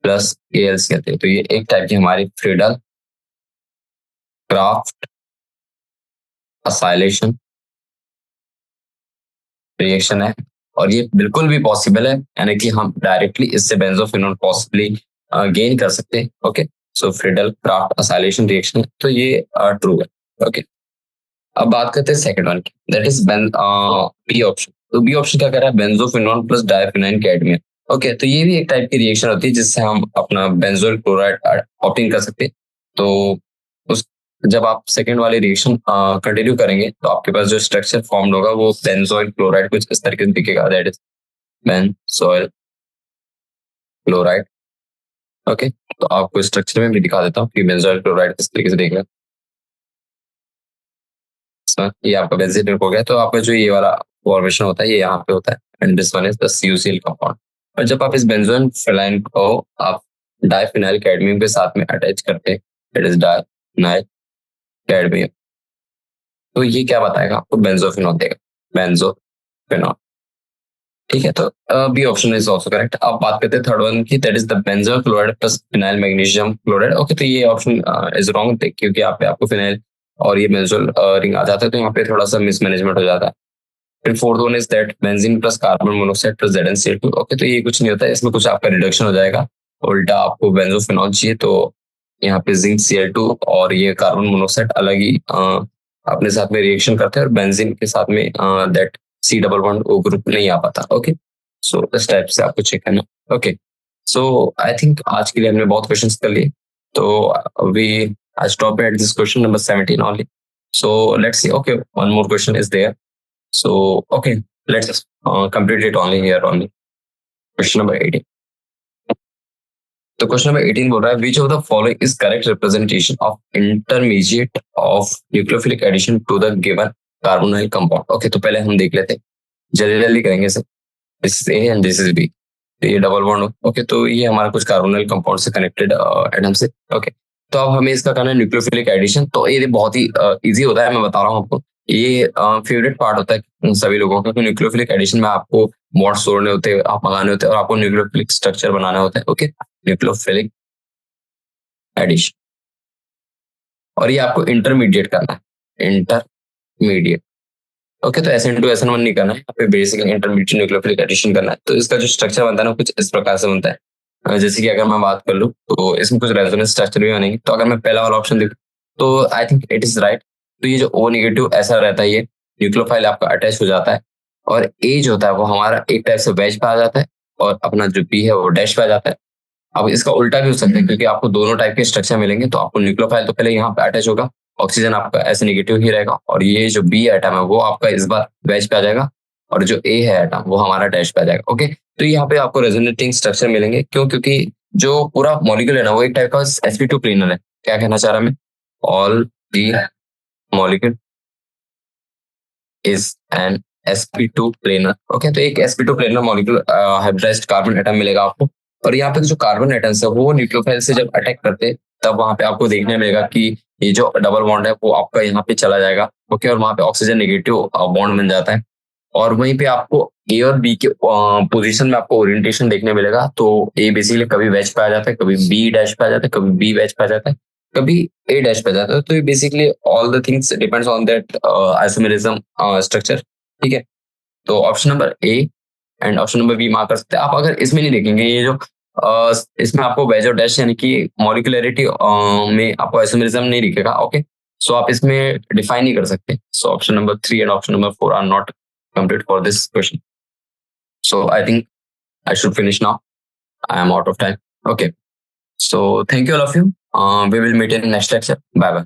plus AlCl, तो ये एक टाइप की हमारी फ्रीडल क्राफ्ट असाइलेशन रिएक्शन है, और ये बिल्कुल भी पॉसिबल है, यानी कि हम डायरेक्टली इससे बेंजोफिनोन पॉसिबली गेन कर सकते हैं। ओके, सो फ्रीडल क्राफ्ट असाइलेशन रिएक्शन, तो ये ट्रू है। ओके, अब बात करते हैं सेकंड वन की, दैट इज बी ऑप्शन। तो बी ऑप्शन क्या कर रहा है, बेंजोफिनोन प्लस डायफिनाइन कैडमियम। ओके, तो ये भी एक टाइप की रिएक्शन होती है जिससे हम अपना बेंजोइल क्लोराइड ऑप्टेन कर सकते हैं। तो उस जब आप सेकंड वाले रिएक्शन कंटिन्यू करेंगे तो आपके पास जो स्ट्रक्चर फॉर्म होगा वो बेंजोइल क्लोराइड कुछ इस तरीके से दिखेगा, that is benzoyl chloride. Okay, तो आपको स्ट्रक्चर में भी दिखा देता हूँ कि बेंजोइल क्लोराइड किस तरीके से दिखेगा। ये आपका बेंजीन हो गया, तो आपका जो ये वाला फॉर्मेशन होता है ये यहाँ पे होता है, and this one is the CuCl compound. और जब आप इस बेंजोइन फिनाइल को आप डाइफिनाइल कैडमियम के साथ में अटैच करते हैं, इट इज डाइफिनाइल कैडमियम, तो ये क्या बताएगा आपको, बेंजोफिनॉल देगा, बेंजोफिनॉल। ठीक है, तो B option is also correct. अब बात करते हैं थर्ड वन की, that is the benzoyl chloride plus phenyl magnesium chloride. Okay, तो ये ऑप्शन इज रॉन्ग, क्योंकि यहाँ पे आपको फिनाइल और ये बेंजोइल रिंग आ जाता है, तो यहाँ पे थोड़ा सा मिसमैनेजमेंट हो जाता है। फिर fourth one is that benzene plus carbon monoxide plus ZnCl2। Okay, तो ये कुछ नहीं होता है, इसमें कुछ आपका रिडक्शन हो जाएगा, उल्टा आपको बेंजोफिनॉल चाहिए, तो यहाँ पे जिंक Cl2 और ये कार्बन मोनोऑक्साइड अलग ही अपने साथ में रिएक्शन करते हैं, और बेंजीन के साथ में that C double bond O group नहीं आ पाता। ओके, सो इस टाइप से आपको चेक करना। ओके, सो आई थिंक आज के लिए हमने बहुत क्वेश्चंस कर लिए, तो we I stop at this question number 17 only. So let's see. Okay, one more question is there. So, okay, let's complete it only here only. Question number 18. तो question number 18 बोल रहा है, which of the following is correct representation of intermediate of nucleophilic addition to the given carbonyl compound. Okay, तो पहले हम देख लेते हैं, जल्दी जल्दी करेंगे sir. This is A and this is B. तो ये डबल बॉन्ड हो। ओके, तो ये हमारा कुछ कार्बोनिल कंपाउंड से कनेक्टेड एटम से। ओके, तो अब हमें इसका करना है न्यूक्लियोफिलिक एडिशन। तो ये बहुत ही इजी होता है, मैं बता रहा हूँ आपको। ये फेवरेट पार्ट होता है सभी लोगों का, क्योंकि न्यूक्लियोफिलिक एडिशन में आपको बॉन्ड्स तोड़ने होते हैं, आप मंगाने होते हैं, और आपको न्यूक्लियोफिलिक स्ट्रक्चर बनाना होता है। ओके, न्यूक्लियोफिलिक एडिशन, और ये आपको इंटरमीडिएट करना है, इंटरमीडिएट। ओके, तो SN2 SN1 नहीं करना है, यहाँ पे बेसिक इंटरमीडिएट न्यूक्लियोफिलिक एडिशन करना है। तो इसका जो स्ट्रक्चर बनता है ना, कुछ इस प्रकार से बनता है। जैसे कि अगर मैं बात कर लूँ तो इसमें कुछ रेजोनेंस स्ट्रक्चर भी बनेंगे। तो अगर मैं पहला वाला ऑप्शन देखूँ तो I think it is right. तो ये जो O नेगेटिव ऐसा रहता है, ये न्यूक्लियोफाइल आपका अटैच हो जाता है, और A जो होता है वो हमारा एक टाइप से वेज पे आ जाता है, और अपना जो B है वो डैश पे आ जाता है। अब इसका उल्टा भी हो सकता है, क्योंकि आपको दोनों टाइप के स्ट्रक्चर मिलेंगे। तो आपको न्यूक्लियोफाइल तो पहले यहाँ पे अटैच होगा, ऑक्सीजन आपका ऐसे नेगेटिव ही रहेगा, और ये जो बी एटम है वो आपका इस बार वैज पे आ जाएगा, और जो ए है एटम वो हमारा डैश पे आ जाएगा। ओके, तो यहाँ पे आपको रेजोनेटिंग स्ट्रक्चर मिलेंगे। क्यों? क्योंकि जो पूरा मॉलिक्यूल है ना, वो एक टाइप का sp2 प्लेनर है। क्या कहना चाह रहा मैं? All the molecule is an sp2 planar. Okay, तो एक sp2 planar molecule hybridised carbon atom मिलेगा आपको। और यहाँ पे जो कार्बन एटम्स है वो न्यूक्लियोफाइल से जब अटैक करते हैं, तब वहां पे आपको देखने मिलेगा कि ये जो डबल बॉन्ड है वो आपका यहाँ पे चला जाएगा। ओके, और वहां पे ऑक्सीजन नेगेटिव बॉन्ड बन जाता है, और वहीं पे आपको ए और बी के पोजीशन में आपको ओरिएंटेशन देखने मिलेगा। तो ए बेसिकली कभी वेज पे आ जाता है, कभी बी डैश पे आ जाता है, कभी बी वेज पे आ जाता है, कभी ए डैश पे आ जाता है। तो ये basically all the things depends on that isomerism structure. ठीक है, तो option number A and option number B mark कर सकते हैं आप। अगर इसमें नहीं देखेंगे, ये जो इसमें आपको वेज और डैश यानी कि मॉलिक्यूलरिटी में आपको आइसोमेरिज्म नहीं दिखेगा। ओके, सो आप इसमें डिफाइन नहीं कर सकते। So option number 3 and option number 4 are not complete for this question. So I think I should finish now. I am out of time. Okay. So thank you all of you. We will meet in next lecture. Bye bye.